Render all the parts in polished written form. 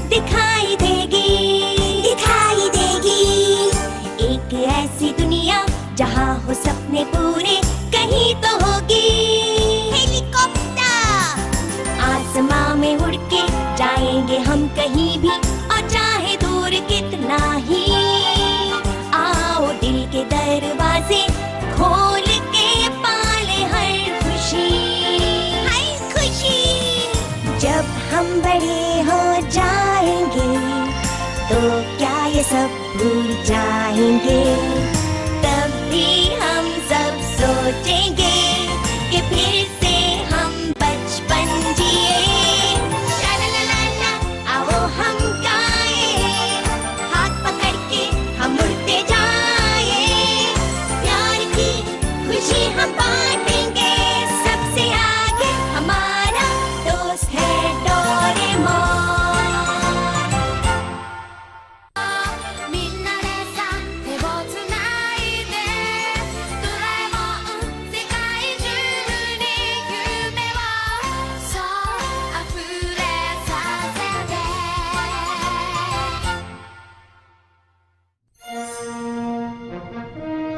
दिखाई देगी एक ऐसी दुनिया जहाँ हो सपने पूरे कहीं तो होगी हेलीकॉप्टर। आसमां में उड़ के जाएंगे हम कहीं भी और चाहे दूर कितना ही। आओ दिल के दरवाजे खोल के पाले हर खुशी। जब हम बड़े हो जाएंगे तो क्या ये सब भूल जाएंगे। तब भी हम सब सोचेंगे कि फिर से हम बचपन जिए। ला ला ला ला ला, आओ हम गाएं, हाथ पकड़ के हम उड़ते जाएं। प्यार की खुशी हम बांटेंगे, सबसे आगे हमारा दोस्त है डोरेमोन।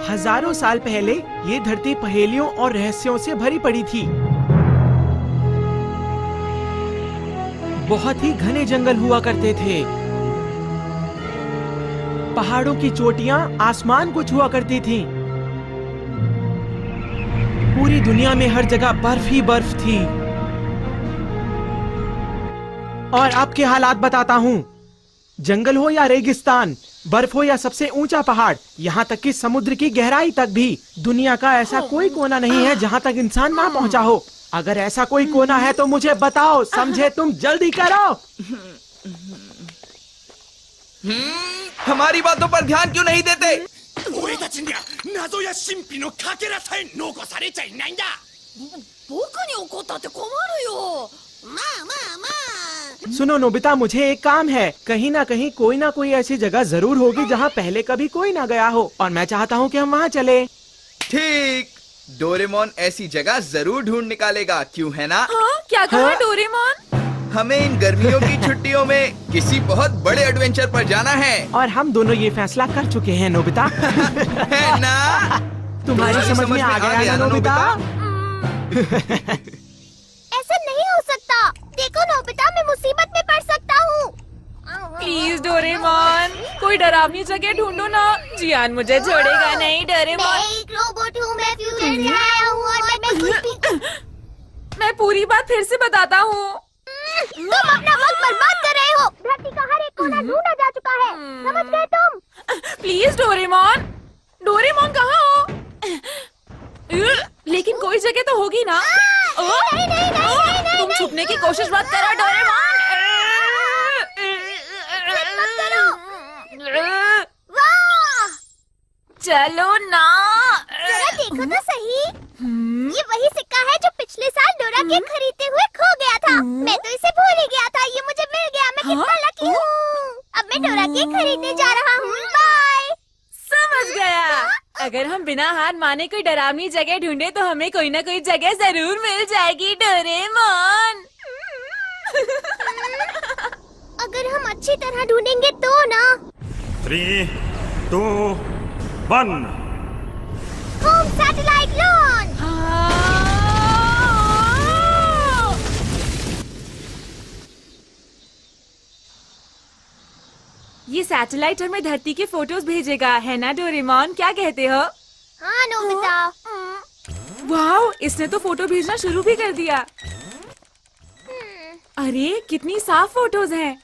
हजारों साल पहले ये धरती पहेलियों और रहस्यों से भरी पड़ी थी। बहुत ही घने जंगल हुआ करते थे। पहाड़ों की चोटियां आसमान को छुआ करती थीं। पूरी दुनिया में हर जगह बर्फ ही बर्फ थी। और अब के हालात बताता हूँ। जंगल हो या रेगिस्तान, बर्फ हो या सबसे ऊंचा पहाड़, यहाँ तक कि समुद्र की गहराई तक भी दुनिया का ऐसा कोई कोना नहीं है जहाँ तक इंसान ना पहुँचा हो। अगर ऐसा कोई कोना है तो मुझे बताओ, समझे? तुम जल्दी करो। हमारी बातों पर ध्यान क्यों नहीं देते? सुनो नोबिता, मुझे एक काम है। कहीं ना कहीं कोई ना कोई ऐसी जगह जरूर होगी जहाँ पहले कभी कोई ना गया हो, और मैं चाहता हूँ कि हम वहाँ चले। ठीक, डोरेमोन ऐसी जगह जरूर ढूंढ निकालेगा, क्यों है ना? हाँ, क्या कहा डोरेमोन? हमें इन गर्मियों की छुट्टियों में किसी बहुत बड़े एडवेंचर पर जाना है। और हम दोनों ये फैसला कर चुके हैं नोबिता। है ना? तुम्हारी समझ में आ गया ना नोबिता? ऐसा नहीं हो सकता। देखो नोबिता, मैं मुसीबत में पड़ सकता हूँ। प्लीज डोरेमोन, कोई डरावनी जगह ढूंढो ना। जियान मुझे छोड़ेगा नहीं डोरेमोन। मैं एक रोबोट हूँ, मैं फ्यूचर से आया हूँ और मैं कुछ भी... मैं पूरी बात फिर से बताता हूँ। तुम अपना वक्त बर्बाद कर रहे हो। धरती का हर एक कोना ढूंढा जा चुका है, समझ गए तुम? प्लीज डोरेमोन, डोरेमोन कहाँ हो? लेकिन कोई जगह तो होगी ना। नहीं, तुम छुपने की कोशिश मत करो डोरेमोन। चलो ना, जरा देखो तो सही। ये वही सिक्का है जो पिछले साल डोरा के खरीदते हुए खो गया था। मैं तो इसे भूल ही गया था, ये मुझे मिल गया। मैं कितना लकी हूँ। अब मैं डोरा के खरीदने जा रहा हूँ। बाय। समझ गया। अगर हम बिना हार माने कोई डरावनी जगह ढूंढे तो हमें कोई ना कोई जगह जरूर मिल जाएगी डोरेमोन। अगर हम अच्छी तरह ढूंढेंगे तो ना। 3, 2, 1। Home satellite launch. ये सैटेलाइट हमें धरती के फोटोज भेजेगा, है ना डोरेमोन? क्या कहते हो? हाँ नोबिता। वाह, इसने तो फोटो भेजना शुरू भी कर दिया। अरे कितनी साफ फोटोज हैं।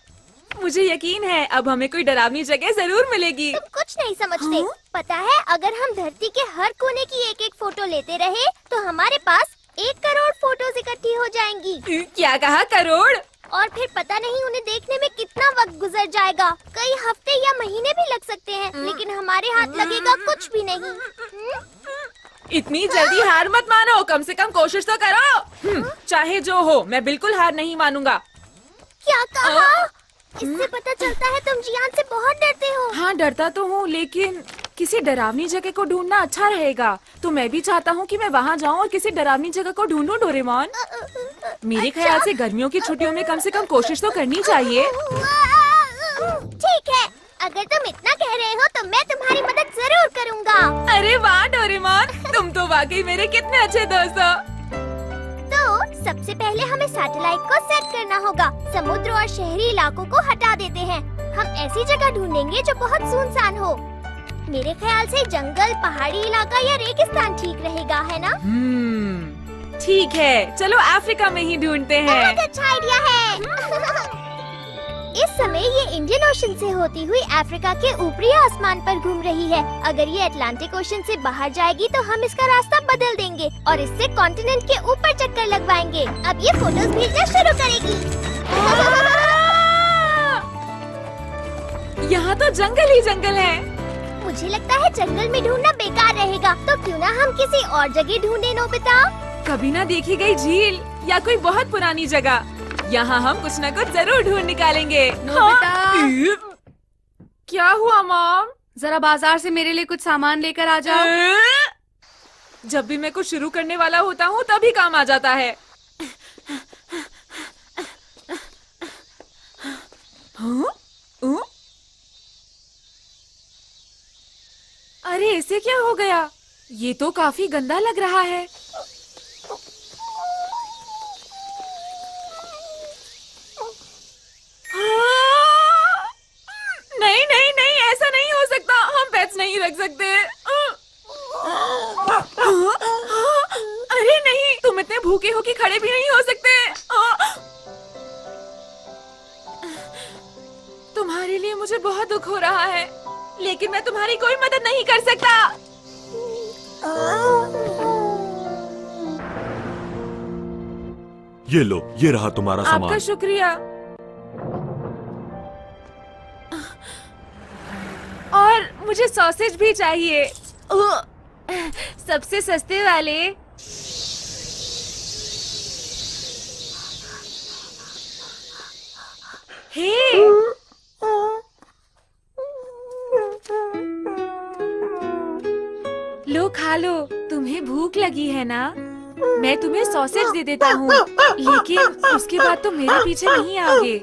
मुझे यकीन है अब हमें कोई डरावनी जगह जरूर मिलेगी। तुम कुछ नहीं समझते। हाँ? पता है, अगर हम धरती के हर कोने की एक एक फोटो लेते रहे तो हमारे पास 1 करोड़ फोटोज इकट्ठी हो जाएंगी। क्या कहा, करोड़? और फिर पता नहीं उन्हें देखने में कितना वक्त गुजर जाएगा। कई हफ्ते या महीने भी लग सकते हैं, लेकिन हमारे हाथ लगेगा कुछ भी नहीं। इतनी जल्दी हार मत मानो, कम से कम कोशिश तो करो। चाहे जो हो, मैं बिल्कुल हार नहीं मानूंगा। क्या कहा? इससे पता चलता है तुम जियान से बहुत डरते हो। हाँ, डरता तो हूँ, लेकिन किसी डरावनी जगह को ढूंढना अच्छा रहेगा। तो मैं भी चाहता हूँ कि मैं वहाँ जाऊँ और किसी डरावनी जगह को ढूंढूं, डोरेमोन। मेरे ख्याल से गर्मियों की छुट्टियों में कम से कम कोशिश तो करनी चाहिए। ठीक है, अगर तुम इतना कह रहे हो तो मैं तुम्हारी मदद जरूर करूँगा। अरे वाह डोरेमोन, तुम तो वाकई मेरे कितने अच्छे दोस्त हो। तो सबसे पहले हमें सैटेलाइट को सेट करना होगा। समुद्र और शहरी इलाकों को हटा देते हैं। हम ऐसी जगह ढूंढेंगे जो बहुत सुनसान हो। मेरे ख्याल से जंगल, पहाड़ी इलाका या रेगिस्तान ठीक रहेगा, है ना? ठीक है, चलो अफ्रीका में ही ढूंढते हैं। बहुत अच्छा आइडिया है। इस समय ये इंडियन ओशन से होती हुई अफ्रीका के ऊपरी आसमान पर घूम रही है। अगर ये अटलांटिक ओशन से बाहर जाएगी तो हम इसका रास्ता बदल देंगे और इससे कॉन्टिनेंट के ऊपर चक्कर लगवाएंगे। अब ये फोटोज भेजना शुरू करेगी। यहाँ तो जंगल ही जंगल है। मुझे लगता है जंगल में ढूंढना बेकार रहेगा, तो क्यों ना हम किसी और जगह ढूंढे, नोबिता? कभी ना देखी गई झील या कोई बहुत पुरानी जगह। यहाँ हम कुछ न कुछ जरूर ढूंढ निकालेंगे। नोबिता! हाँ? क्या हुआ मॉम? जरा बाजार से मेरे लिए कुछ सामान लेकर आ जाओ। जब भी मैं कुछ शुरू करने वाला होता हूँ तभी काम आ जाता है। हाँ? अरे इसे क्या हो गया? ये तो काफी गंदा लग रहा है। नहीं नहीं नहीं, ऐसा नहीं हो सकता। हम पेट्स नहीं रख सकते। अरे नहीं, तुम इतने भूखे हो कि खड़े भी नहीं हो सकते। तुम्हारे लिए मुझे बहुत दुख हो रहा है, लेकिन मैं तुम्हारी कोई मदद नहीं कर सकता। ये लो, ये रहा तुम्हारा आपका सामान। शुक्रिया। और मुझे सॉसेज भी चाहिए, सबसे सस्ते वाले। हे, लो खा लो, तुम्हें भूख लगी है ना? मैं तुम्हें सॉसेज दे देता हूँ, लेकिन उसके बाद तुम मेरे पीछे नहीं आओगे।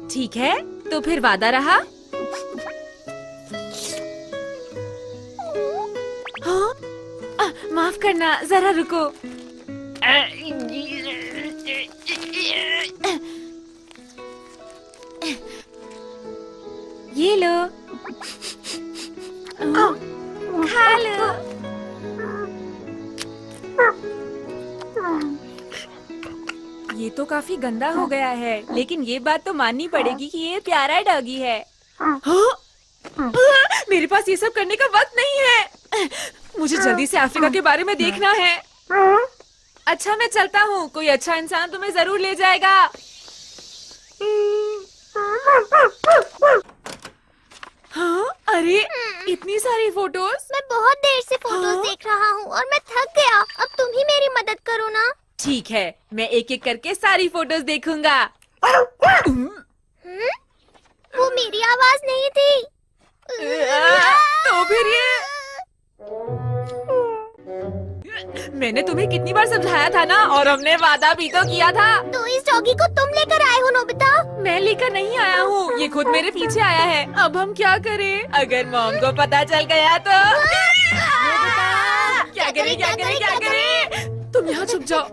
ठीक है, तो फिर वादा रहा। हाँ? माफ करना, जरा रुको। ये लो, खा लो। ये तो काफी गंदा हो गया है, लेकिन ये बात तो माननी पड़ेगी कि ये प्यारा डॉगी है। हाँ? मेरे पास ये सब करने का वक्त नहीं है। मुझे जल्दी से अफ्रीका के बारे में देखना है। अच्छा, मैं चलता हूँ। कोई अच्छा इंसान तुम्हें जरूर ले जाएगा। हाँ? अरे इतनी सारी फोटोज। मैं बहुत देर से फोटोज देख रहा हूँ और मैं थक गया। अब तुम ही मेरी मदद करो ना। ठीक है, मैं एक एक करके सारी फोटोज देखूंगा। वो मेरी आवाज नहीं थी। तो फिर ये मैंने तुम्हें कितनी बार समझाया था ना, और हमने वादा भी तो किया था। तो इस डॉगी को तुम लेकर आए हो, नोबिता? मैं लेकर नहीं आया हूँ, ये खुद मेरे पीछे आया है। अब हम क्या करें? अगर मॉम को पता चल गया तो क्या करें, क्या करें, क्या करें? तुम यहाँ छुप जाओ।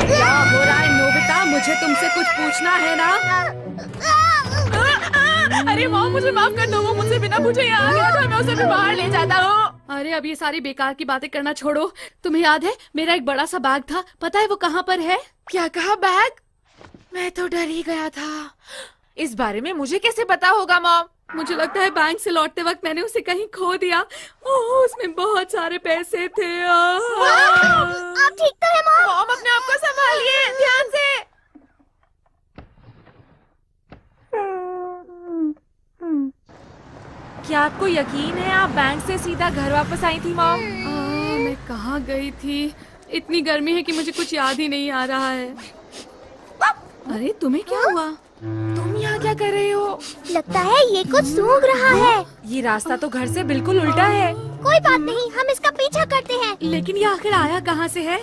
क्या हो रहा है नोबिता? मुझे तुमसे कुछ पूछना है ना? अरे मॉम, मुझे माफ कर दो। वो मुझसे बिना पूछे यहाँ आ गया था, मैं उसे भी बाहर ले जाता हूँ। अरे अब ये सारी बेकार की बातें करना छोड़ो। तुम्हें याद है मेरा एक बड़ा सा बैग था, पता है वो कहाँ पर है? क्या कहा बैग? मैं तो डर ही गया था। इस बारे में मुझे कैसे पता होगा मॉम? मुझे लगता है बैंक से लौटते वक्त मैंने उसे कहीं खो दिया। ओह, उसमें बहुत सारे पैसे थे। आप ठीक तो है मॉम? मॉम अपने आप को संभालिए, ध्यान से। क्या आपको यकीन है आप बैंक से सीधा घर वापस आई थी मॉम? मैं कहाँ गई थी? इतनी गर्मी है कि मुझे कुछ याद ही नहीं आ रहा है। अरे तुम्हें क्या हुआ? तुम यहाँ क्या कर रहे हो? लगता है ये कुछ सूंघ रहा है। ये रास्ता तो घर से बिल्कुल उल्टा है। कोई बात नहीं, हम इसका पीछा करते हैं। लेकिन ये आखिर आया कहाँ से है?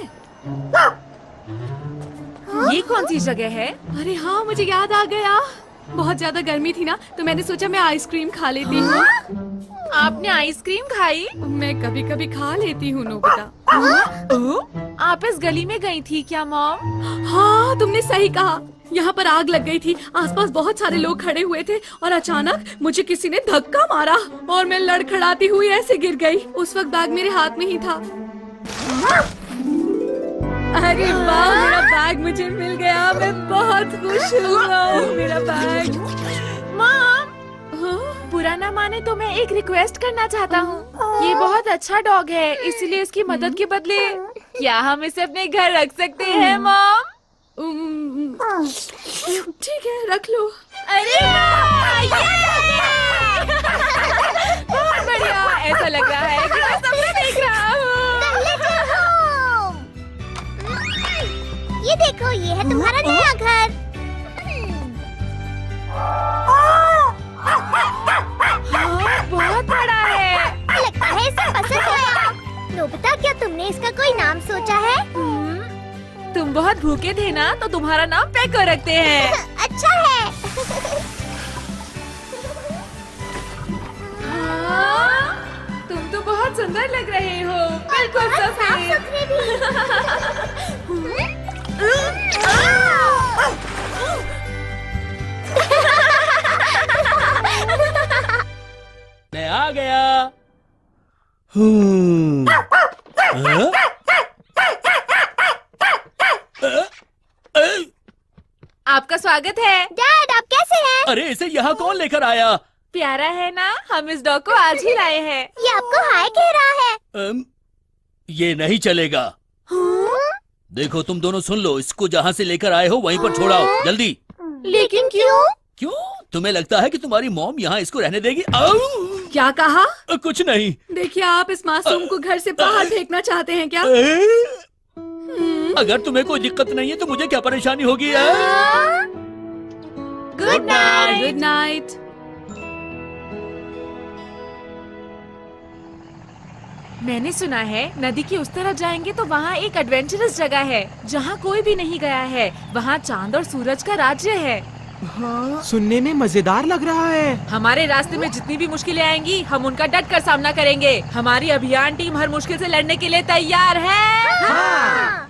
ये कौन सी जगह है? अरे हाँ, मुझे याद आ गया। बहुत ज्यादा गर्मी थी ना, तो मैंने सोचा मैं आइसक्रीम खा लेती हूँ। आपने आइसक्रीम खाई? मैं कभी कभी खा लेती हूँ नोबिता। आप इस गली में गई थी क्या मॉम? हाँ, तुमने सही कहा। यहाँ पर आग लग गई थी, आसपास बहुत सारे लोग खड़े हुए थे और अचानक मुझे किसी ने धक्का मारा और मैं लड़खड़ाती हुई ऐसे गिर गई। उस वक्त बैग मेरे हाथ में ही था। अरे वाह, मेरा बैग मुझे मिल गया। मैं बहुत खुश हूँ। मेरा बैग। मॉम, बुरा ना माने तो मैं एक रिक्वेस्ट करना चाहता हूँ। ये बहुत अच्छा डॉग है, इसलिए इसकी मदद के बदले क्या हम इसे अपने घर रख सकते हैं मॉम? ठीक है, रख लो। अरे बहुत बढ़िया। ऐसा लग रहा है कि मैं सपना देख रहा हूँ। ये देखो, ये है तुम्हारा नया घर। हाँ, बहुत बड़ा है। लगता है इसे पसंद आया। नोबिता, क्या तुमने इसका कोई नाम सोचा है? तुम बहुत भूखे थे ना, तो तुम्हारा नाम पेको रखते हैं। अच्छा है। हाँ, तुम तो बहुत सुंदर लग रहे हो, बिल्कुल सफेद। मैं आ गया। आपका स्वागत है। डैड, आप कैसे हैं? अरे इसे यहाँ कौन लेकर आया? प्यारा है ना, हम इस डॉग को आज ही लाए हैं। ये आपको हाय कह रहा है। ये नहीं चलेगा। देखो तुम दोनों सुन लो, इसको जहाँ से लेकर आए हो वहीं पर छोड़ाओ, जल्दी। लेकिन क्यों? क्यों? तुम्हें लगता है कि तुम्हारी मॉम यहाँ इसको रहने देगी? क्या कहा? कुछ नहीं। देखिए, आप इस मासूम को घर से बाहर फेंकना चाहते हैं क्या? अगर तुम्हें कोई दिक्कत नहीं है तो मुझे क्या परेशानी होगी? Good night. Good night. मैंने सुना है नदी की उस तरफ जाएंगे तो वहाँ एक एडवेंचरस जगह है जहाँ कोई भी नहीं गया है। वहाँ चांद और सूरज का राज्य है। हाँ, सुनने में मजेदार लग रहा है। हमारे रास्ते में जितनी भी मुश्किलें आएंगी, हम उनका डट कर सामना करेंगे। हमारी अभियान टीम हर मुश्किल से लड़ने के लिए तैयार है। हाँ।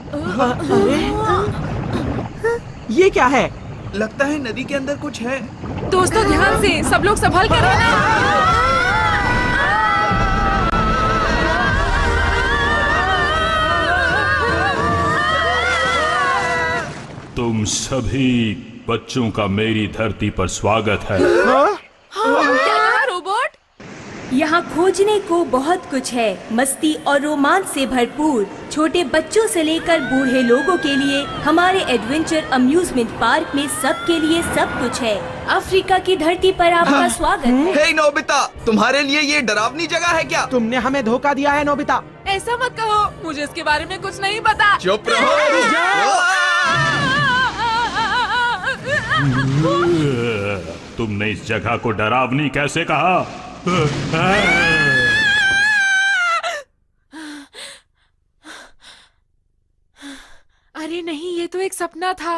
अरे, ये क्या है? लगता है नदी के अंदर कुछ है। दोस्तों ध्यान से, सब लोग संभल कर रहना। तुम सभी बच्चों का मेरी धरती पर स्वागत है। क्या कहा रोबोट? यहाँ खोजने को बहुत कुछ है, मस्ती और रोमांच से भरपूर। छोटे बच्चों से लेकर बूढ़े लोगों के लिए हमारे एडवेंचर अम्यूजमेंट पार्क में सबके लिए सब कुछ है। अफ्रीका की धरती पर आपका स्वागत है। हे नोबिता, तुम्हारे लिए ये डरावनी जगह है क्या? तुमने हमें धोखा दिया है नोबिता। ऐसा मत कहो, मुझे इसके बारे में कुछ नहीं पता। चुप रहो। तुमने इस जगह को डरावनी कैसे कहा? अरे नहीं, ये तो एक सपना था।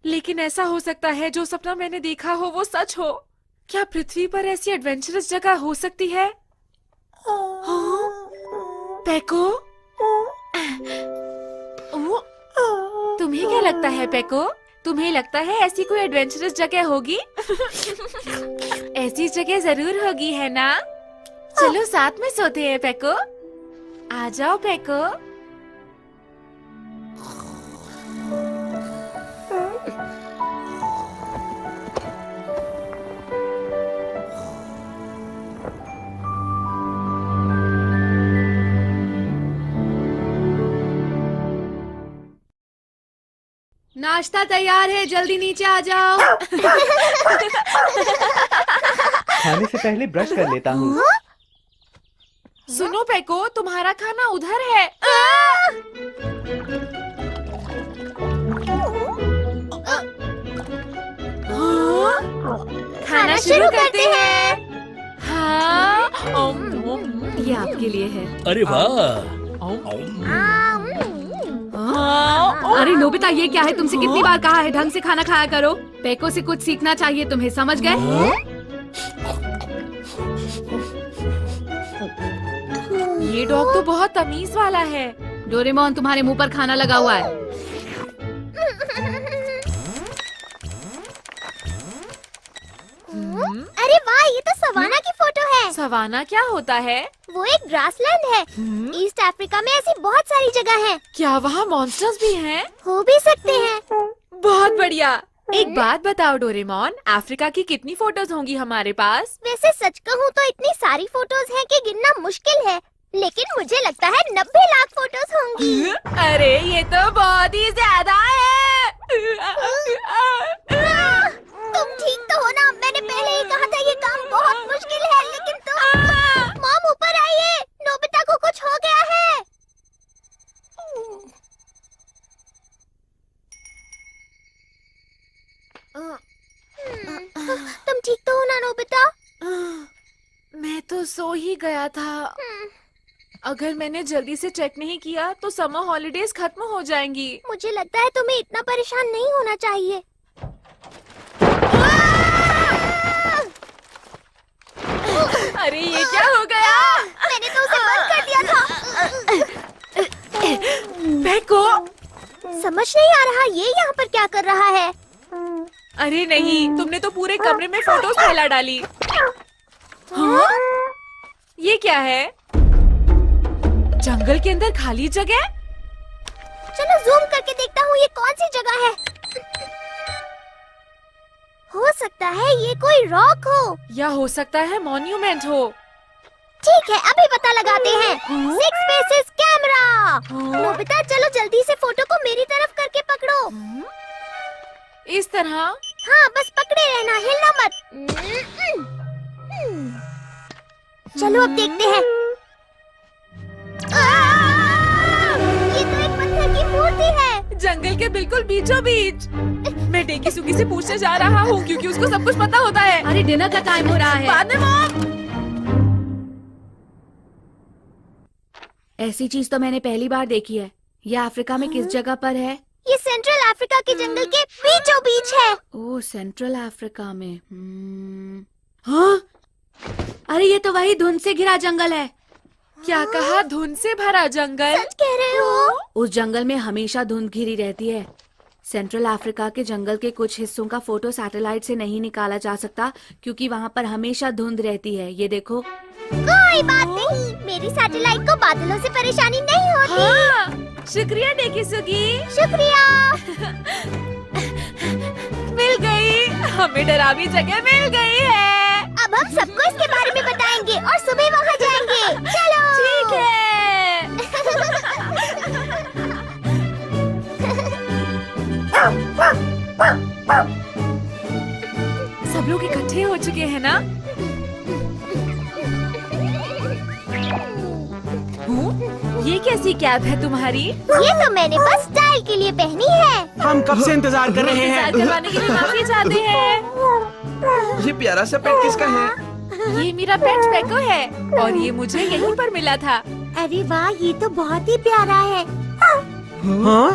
लेकिन ऐसा हो सकता है जो सपना मैंने देखा हो वो सच हो। क्या पृथ्वी पर ऐसी एडवेंचरस जगह हो सकती है? हाँ? पेको? तुम्हें क्या लगता है पेको? तुम्हें लगता है ऐसी कोई एडवेंचरस जगह होगी? ऐसी जगह जरूर होगी, है ना? चलो साथ में सोते हैं पेको। आ जाओ पेको। नाश्ता तैयार है, जल्दी नीचे आ जाओ। खाने से पहले ब्रश कर लेता हूँ। सुनो पेको, तुम्हारा खाना उधर है। खाना शुरू करते हैं। हाँ, ये आपके लिए है। अरे वाह। अरे नोबिता, ये क्या है? तुमसे कितनी बार कहा है ढंग से खाना खाया करो। पेको से कुछ सीखना चाहिए तुम्हें, समझ गए? ये डॉग तो बहुत तमीज वाला है। डोरेमोन, तुम्हारे मुंह पर खाना लगा हुआ है। अरे वाह, ये तो सवाना की फोटो है। सवाना क्या होता है? वो एक ग्रासलैंड है। ईस्ट अफ्रीका में ऐसी बहुत सारी जगह हैं। क्या वहाँ मॉन्स्टर्स भी हैं? हो भी सकते हैं। बहुत बढ़िया। एक बात बताओ डोरेमोन, अफ्रीका की कितनी फोटोज होंगी हमारे पास? वैसे सच कहूँ तो इतनी सारी फोटोज हैं कि गिनना मुश्किल है, लेकिन मुझे लगता है 90 लाख फोटोज होंगी। अरे ये तो बहुत ही ज्यादा है। तुम ठीक तो हो ना? मैंने पहले ही कहा था ये काम बहुत मुश्किल है, लेकिन तुम। मॉम, ऊपर आइए, नोबिता को कुछ हो गया है। तुम ठीक तो हो ना नोबिता? मैं तो सो ही गया था। अगर मैंने जल्दी से चेक नहीं किया तो समर हॉलिडेज खत्म हो जाएंगी। मुझे लगता है तुम्हें इतना परेशान नहीं होना चाहिए। अरे ये क्या हो गया? मैंने तो उसे बंद कर दिया था। पेको, समझ नहीं आ रहा ये यहाँ पर क्या कर रहा है। अरे नहीं, तुमने तो पूरे कमरे में फोटोज फैला डाली। हाँ? ये क्या है? जंगल के अंदर खाली जगह? चलो जूम करके देखता हूँ ये कौन सी जगह है। हो सकता है ये कोई रॉक हो, या हो सकता है मॉन्यूमेंट हो। ठीक है, अभी पता लगाते हैं। 6 फेसेस कैमरा। नोबिता, चलो जल्दी से फोटो को मेरी तरफ करके पकड़ो। इस तरह? हाँ, बस पकड़े रहना, हिलना मत। चलो अब देखते हैं। ये तो एक पत्थर की मूर्ति है। जंगल के बिल्कुल बीचों बीच। मैं डेकी सुगी से पूछने जा रहा हूँ क्योंकि उसको सब कुछ पता होता है। अरे डिनर का टाइम हो रहा है। बाद में मॉम। ऐसी चीज तो मैंने पहली बार देखी है। ये अफ्रीका में किस जगह पर है? ये सेंट्रल अफ्रीका के जंगल के बीचों बीच है। ओह, सेंट्रल अफ्रीका में। हाँ? अरे ये तो वही धुंध से घिरा जंगल है। क्या कहा? धुंध से भरा जंगल? सच कह रहे हो? उस जंगल में हमेशा धुंध घिरी रहती है। सेंट्रल अफ्रीका के जंगल के कुछ हिस्सों का फोटो सैटेलाइट से नहीं निकाला जा सकता क्योंकि वहाँ पर हमेशा धुंध रहती है। ये देखो। कोई बात नहीं, मेरी सैटेलाइट को बादलों से परेशानी नहीं होती। हाँ, शुक्रिया डेकी सुगी। शुक्रिया। मिल गई, हमें डरावनी जगह मिल गई है। अब हम सबको इसके बारे में बताएंगे और सुबह वहाँ जाएंगे। चलो। ठीक है। सब लोग इकट्ठे हो चुके हैं ना? ये कैसी कैप है तुम्हारी? ये तो मैंने बस स्टाइल के लिए पहनी है। हम कब से इंतजार कर रहे हैं। इंतजार करवाने के लिए माफी चाहते हैं। ये प्यारा सा पेट किसका है? ये मेरा पेट पेको है और ये मुझे यहीं पर मिला था। अरे वाह, ये तो बहुत ही प्यारा है। हाँ?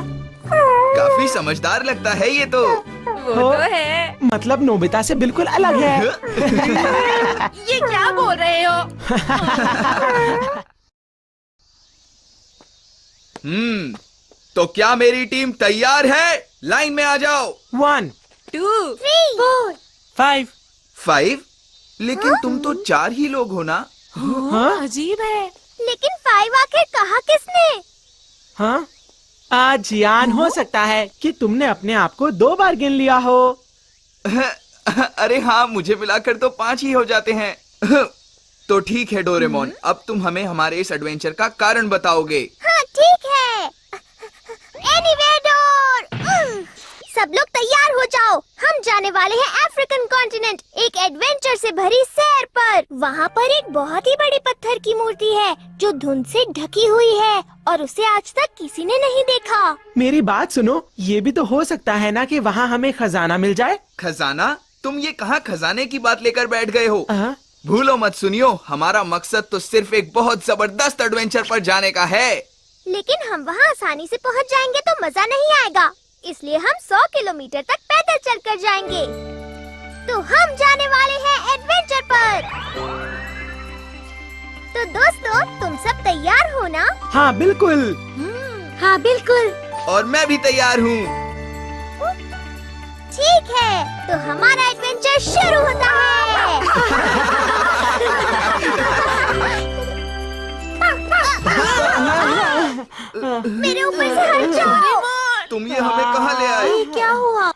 काफी समझदार लगता है ये तो। वो तो है। मतलब नोबिता से बिल्कुल अलग है। ये क्या बोल रहे हो? तो क्या मेरी टीम तैयार है? लाइन में आ जाओ। 1 2 3 4 5 5? लेकिन तुम तो 4 ही लोग हो ना? हाँ? अजीब है। लेकिन 5 आखिर कहा किसने? हाँ? आज यान हो सकता है कि तुमने अपने आप को 2 बार गिन लिया हो। अरे हाँ, मुझे मिलाकर तो 5 ही हो जाते हैं। तो ठीक है डोरेमोन, अब तुम हमें हमारे इस एडवेंचर का कारण बताओगे। हाँ ठीक है। एनिवेडोर, सब लोग तैयार हो जाओ। हम जाने वाले हैं अफ्रीकन कॉन्टिनेंट, एक एडवेंचर से भरी सैर पर। वहाँ पर एक बहुत ही बड़ी पत्थर की मूर्ति है जो धुंध से ढकी हुई है और उसे आज तक किसी ने नहीं देखा। मेरी बात सुनो, ये भी तो हो सकता है ना कि वहाँ हमें खजाना मिल जाए। खजाना? तुम ये कहाँ खजाने की बात लेकर बैठ गए हो? हाँ? भूलो मत सुनियो, हमारा मकसद तो सिर्फ एक बहुत जबरदस्त एडवेंचर पर जाने का है। लेकिन हम वहाँ आसानी से पहुँच जाएंगे तो मजा नहीं आएगा, इसलिए हम 100 किलोमीटर तक पैदल चलकर जाएंगे। तो हम जाने वाले हैं एडवेंचर पर। तो दोस्तों, तुम सब तैयार हो ना? हाँ बिल्कुल। हाँ बिल्कुल। और मैं भी तैयार हूँ। ठीक है, तो हमारा एडवेंचर शुरू होता है। मेरे ऊपर से हट जाओ। तुम ये हमें कहाँ ले आए? ये क्या हुआ?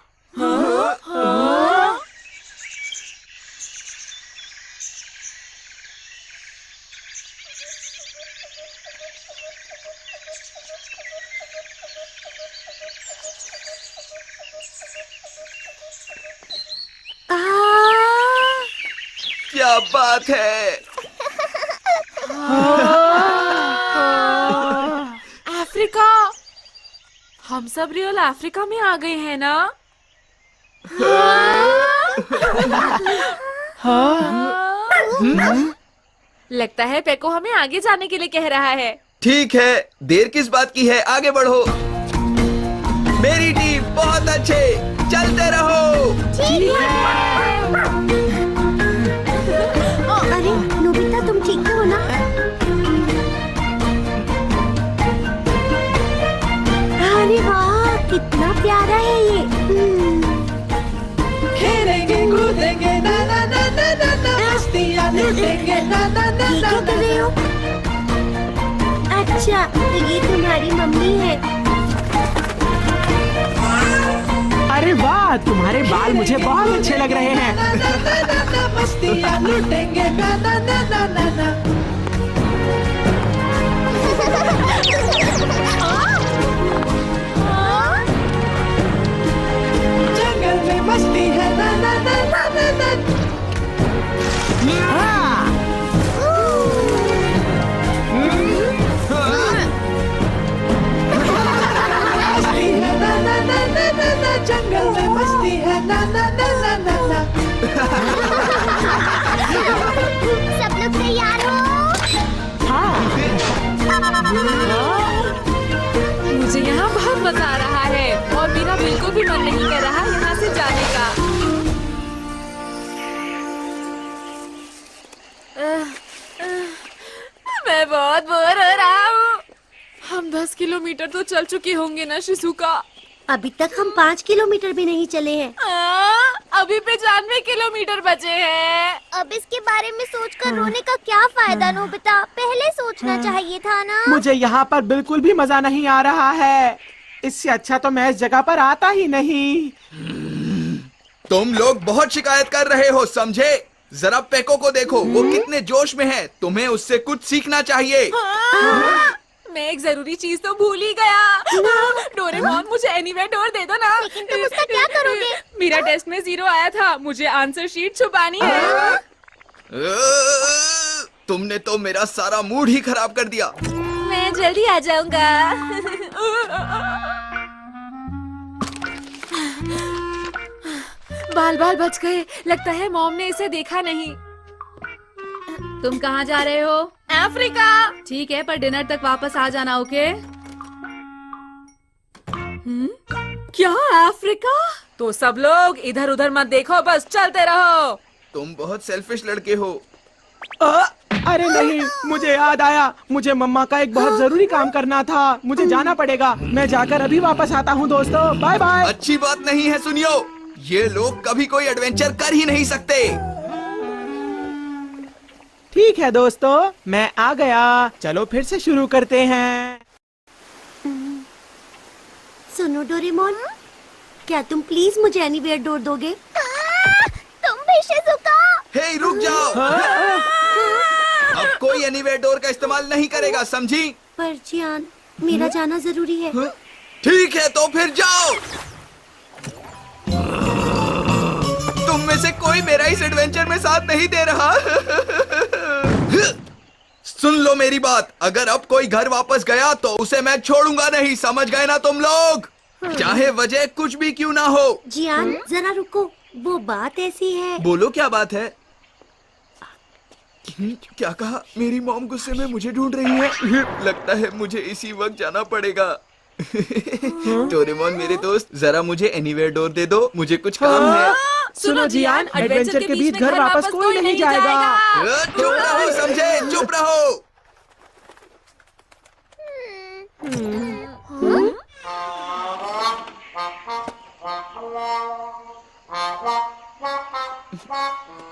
क्या बात है! अफ्रीका, हम सब रियल अफ्रीका में आ गए हैं ना? लगता है पेको हमें आगे जाने के लिए कह रहा है। ठीक है, देर किस बात की है, आगे बढ़ो। मेरी टीम बहुत अच्छे, चलते रहो। ठीक है। अरे नोबिता, तुम ठीक हो ना? अरे वाह, कितना प्यारा है ये। खेलेंगे कूदेंगे ना ना ना ना ना ना, मस्तियाँ लूटेंगे ना ना ना ये ना क्या कर रहे हो? अच्छा, तो ये तुम्हारी मम्मी है। अरे वाह, तुम्हारे बाल मुझे बहुत अच्छे लग रहे हैं। ना ना ना ना ना, मस्तियाँ लूटेंगे ना ना ना ना ना ना। जंगल में मस्ती है ना ना ना ना ना ना। मस्ती है ना ना ना ना ना ना, जंगल में मस्ती है ना ना ना ना ना ना। सब लोग तैयार हो? मुझे यहाँ बहुत मजा आ रहा है और मेरा बिल्कुल भी मन नहीं कर रहा यहाँ से जाने का। मैं बहुत बोर हो रहा हूँ। हम 10 किलोमीटर तो चल चुके होंगे ना शिजुका? अभी तक हम 5 किलोमीटर भी नहीं चले हैं। अभी 95 किलोमीटर बचे हैं। अब इसके बारे में सोचकर रोने का क्या फायदा नोबिता? पहले सोचना चाहिए था ना। मुझे यहाँ पर बिल्कुल भी मजा नहीं आ रहा है। इससे अच्छा तो मैं इस जगह पर आता ही नहीं। तुम लोग बहुत शिकायत कर रहे हो, समझे? जरा पेको को देखो, वो कितने जोश में है। तुम्हें उससे कुछ सीखना चाहिए। मैं एक जरूरी चीज तो भूल ही गया। डोरेमोन, मुझे एनीवेडोर दे दो ना। लेकिन तुम उसका क्या करोगे? मेरा टेस्ट में 0 आया था, मुझे आंसर शीट छुपानी है। तुमने तो मेरा सारा मूड ही खराब कर दिया। मैं जल्दी आ जाऊंगा। बाल बाल बच गए। लगता है मॉम ने इसे देखा नहीं। तुम कहाँ जा रहे हो? अफ्रीका। ठीक है, पर डिनर तक वापस आ जाना, ओके? क्या अफ्रीका? तो सब लोग इधर उधर मत देखो, बस चलते रहो। तुम बहुत सेल्फिश लड़के हो। अरे नहीं, मुझे याद आया, मुझे मम्मा का एक बहुत जरूरी काम करना था। मुझे जाना पड़ेगा। मैं जाकर अभी वापस आता हूँ दोस्तों। Bye bye. अच्छी बात नहीं है, सुनियो। ये लोग कभी कोई एडवेंचर कर ही नहीं सकते। ठीक है दोस्तों, मैं आ गया। चलो फिर से शुरू करते हैं। सुनो डोरेमोन, क्या तुम प्लीज मुझे एनीवेयर डोर दोगे? तुम भी शिज़ुका। हे रुक जाओ। अब कोई एनीवेयर डोर का इस्तेमाल नहीं करेगा, समझी? पर जियान, मेरा जाना जरूरी है। ठीक है तो फिर जाओ। तुम में से कोई मेरा इस एडवेंचर में साथ नहीं दे रहा। सुन लो मेरी बात, अगर अब कोई घर वापस गया तो उसे मैं छोड़ूंगा नहीं, समझ गए ना तुम लोग? चाहे वजह कुछ भी क्यों ना हो। जियान जरा रुको, वो बात ऐसी है। बोलो क्या बात है? क्या कहा? मेरी मॉम गुस्से में मुझे ढूंढ रही है। लगता है मुझे इसी वक्त जाना पड़ेगा। डोरेमोन मेरे दोस्त, जरा मुझे एनीवेयर डोर दे दो, मुझे कुछ काम है। सुनो जियान, एडवेंचर के बीच घर वापस कोई नहीं जाएगा। चुप रहो, समझे? चुप रहो।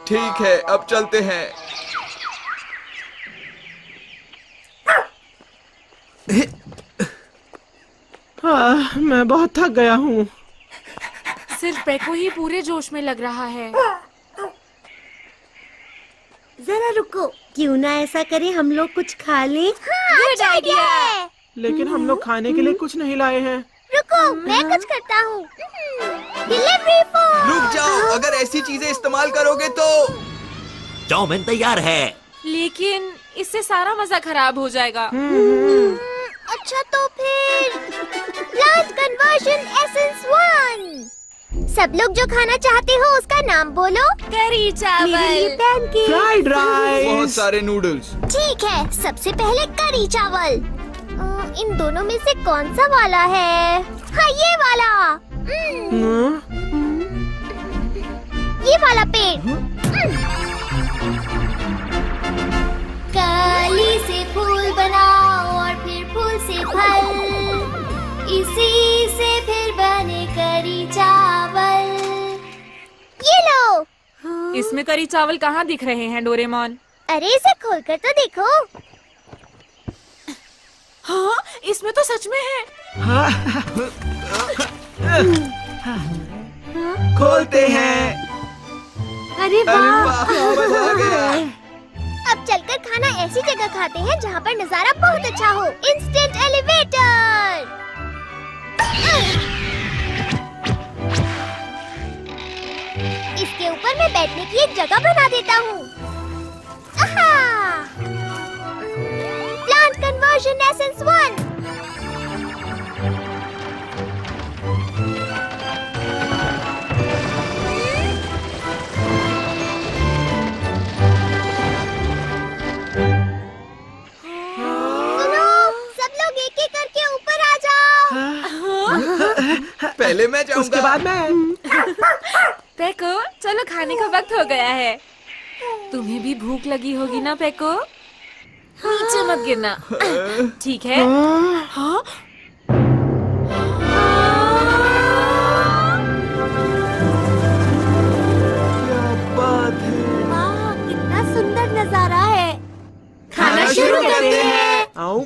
ठीक है, अब चलते हैं। मैं बहुत थक गया हूँ। सिर्फ पेको ही पूरे जोश में लग रहा है। जरा रुको, क्यों ना ऐसा करें, हम लोग कुछ खा लें? Good idea. लेकिन हम लोग खाने के लिए कुछ नहीं लाए हैं। रुको, मैं कुछ करता हूँ। Delivery for. रुक जाओ, अगर ऐसी चीजें इस्तेमाल करोगे तो। चाउमीन तैयार है। लेकिन इससे सारा मजा खराब हो जाएगा। अच्छा तो फिर प्लांट कन्वर्जन एसेंस 1। सब लोग जो खाना चाहते हो उसका नाम बोलो। करी चावल, मेरे लिए पैनकेक, फ्राइड राइस, बहुत सारे नूडल्स। ठीक है, सबसे पहले करी चावल। इन दोनों में से कौन सा वाला है? हाँ, ये वाला। ये वाला पेड़। कली से फूल बनाओ और फिर फूल से फल, इसी से फिर बने करी चावल। ये लो। इसमें करी चावल कहाँ दिख रहे हैं डोरेमोन? अरे इसे खोलकर तो देखो। हाँ, इसमें तो सच में है। खोलते हैं। अरे वाह। मजा आ गया। अब चलकर खाना ऐसी जगह खाते हैं जहाँ पर नजारा बहुत अच्छा हो। Instant elevator. इसके ऊपर मैं बैठने की एक जगह बना देता हूँ। Plant conversion essence 1। पहले मैं जाऊंगा। उसके बाद मैं। पेको, चलो खाने का वक्त हो गया है। तुम्हें भी भूख लगी होगी ना पेको? नीचे मत गिरना, ठीक है? हाँ? क्या बात है। वाह, कितना सुंदर नजारा है। खाना शुरू करते हैं। आओ।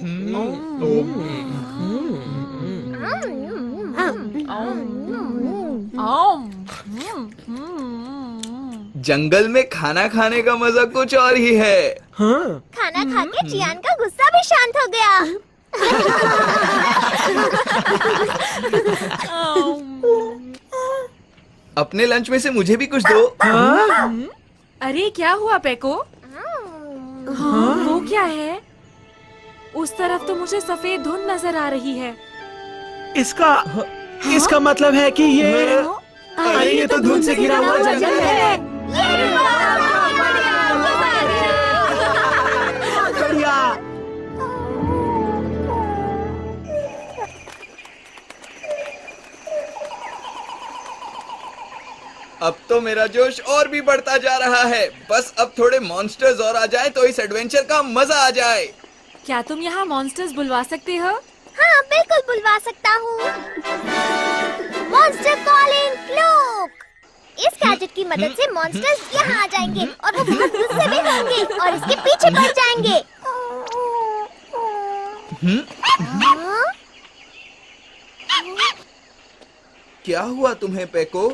जंगल में खाना खाने का मजा कुछ और ही है। हाँ। खाना खा के जियान का गुस्सा भी शांत हो गया। अपने लंच में से मुझे भी कुछ दो। अरे क्या हुआ पेको? हाँ, वो क्या है? उस तरफ तो मुझे सफेद धुंध नजर आ रही है। इसका मतलब है कि ये अरे ये तो धुंध से घिरा हुआ जंगल है। बढ़िया। अब तो मेरा जोश और भी बढ़ता जा रहा है। बस अब थोड़े मॉन्स्टर्स और आ जाए तो इस एडवेंचर का मजा आ जाए। क्या तुम यहाँ मॉन्स्टर्स बुलवा सकते हो? हाँ, बिल्कुल बुलवा सकता हूँ। Monster calling cloak. इस गैजेट गैजेट की मदद से मॉन्स्टर्स यहाँ आ जाएंगे और वो बहुत गुस्से में होंगे और इसके पीछे पड़ जाएंगे। क्या हुआ तुम्हें पेको?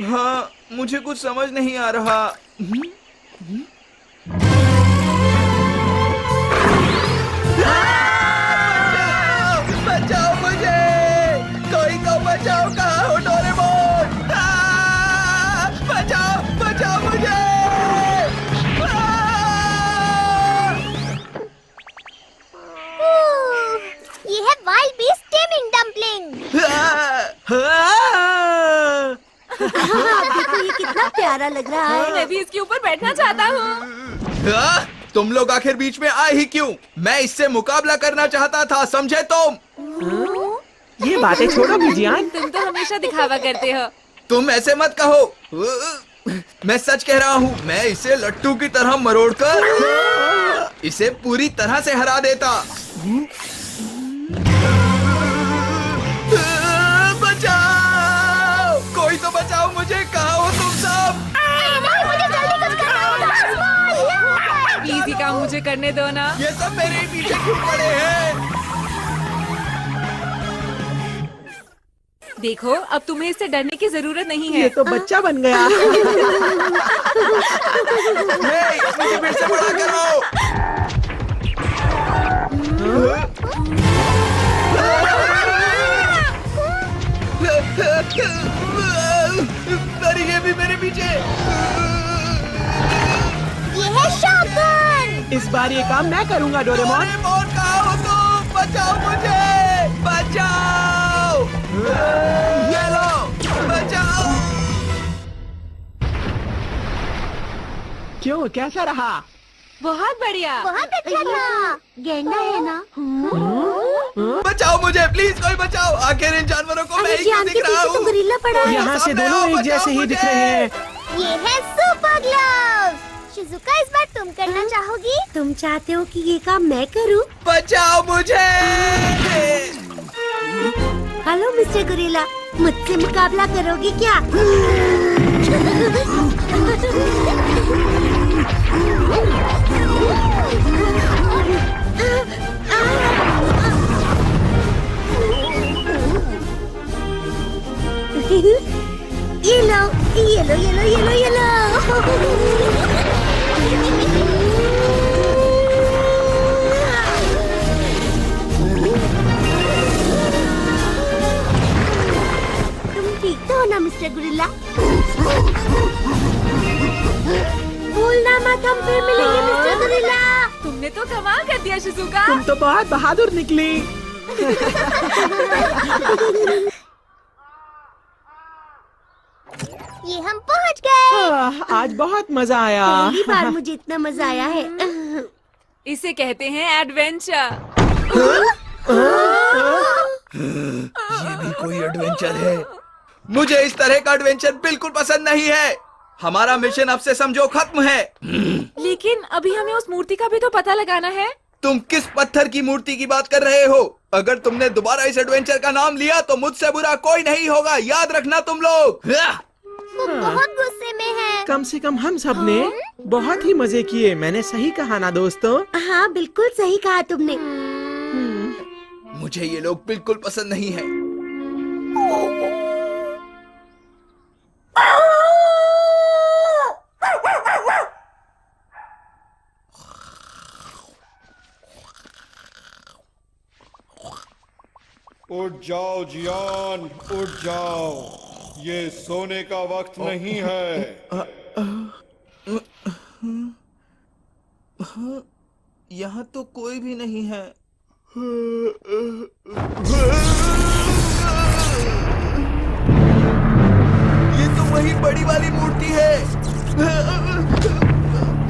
हाँ, मुझे कुछ समझ नहीं आ रहा। बचाओ मुझे! कोई तो बचाओ! कहाँ हो डोरेमोन? बचाओ! बचाओ मुझे! ये है वाइल्ड बीस्ट टेमिंग डम्पलिंग। देखो ये कितना प्यारा लग रहा है। मैं भी इसके ऊपर बैठना चाहता हूँ। तुम लोग आखिर बीच में आए ही क्यों? मैं इससे मुकाबला करना चाहता था, समझे तुम? ये बातें छोड़ो मिजियान। तुम तो हमेशा दिखावा करते हो। तुम ऐसे मत कहो। मैं सच कह रहा हूँ, मैं इसे लट्टू की तरह मरोड़कर इसे पूरी तरह से हरा देता। बचाओ! कोई तो बचाओ मुझे! कहाँ हो तुम सब? मुझे जल्दी कुछ करना होगा। प्लीज ये काम मुझे करने दो ना। ये सब मेरे ही पीछे क्यों पड़े हैं? देखो, अब तुम्हें इससे डरने की जरूरत नहीं है। ये तो बच्चा बन गया। मुझे फिर से बड़ा करो। ये भी मेरे पीछे। ये है शॉटगन। इस बार ये काम मैं करूँगा डोरेमोन। डोरेमोन कहाँ हो तुम? बचाओ मुझे! बचाओ! ये लो! बचाओ! क्यों, कैसा रहा? बहुत बढ़िया। बहुत अच्छा था। गेंडा है ना? बचाओ मुझे, प्लीज कोई बचाओ! आखिर इन जानवरों को मैं ही क्यों दिख रहा हूँ? गोरिल्ला पड़ा है। यहाँ से दोनों एक जैसे ही दिख रहे हैं। ये है सुपर ग्लव्स। शिजुका, इस बार तुम करना चाहोगी? तुम चाहते हो कि ये काम मैं करूं? बचाओ मुझे! हेलो मिस्टर गोरिल्ला, मुझसे मुकाबला करोगे क्या? ये लो, ये लो, ये लो, ये लो, ये लो। तुम ठीक तो हो ना मिस्टर गोरिल्ला? भूलना मत, हम फिर मिलेंगे मिस्टर गोरिल्ला। तुमने तो कमाल कर दिया शिजुका। तुम तो बहुत बहादुर निकली। ये हम पहुंच गए। आज बहुत मजा आया। पहली बार मुझे इतना मजा आया है। इसे कहते हैं एडवेंचर। ये भी कोई एडवेंचर है? मुझे इस तरह का एडवेंचर बिल्कुल पसंद नहीं है। हमारा मिशन अब से समझो खत्म है। लेकिन अभी हमें उस मूर्ति का भी तो पता लगाना है। तुम किस पत्थर की मूर्ति की बात कर रहे हो? अगर तुमने दोबारा इस एडवेंचर का नाम लिया तो मुझसे बुरा कोई नहीं होगा, याद रखना तुम लोग। वो बहुत गुस्से में है। कम से कम हम सब ने बहुत ही मजे किए। मैंने सही कहा ना दोस्तों? हाँ, बिल्कुल सही कहा तुमने। मुझे ये लोग बिल्कुल पसंद नहीं है। उठ जाओ जियान, उठ जाओ। ये सोने का वक्त नहीं है। यहाँ तो कोई भी नहीं है। ये तो वही बड़ी वाली मूर्ति है।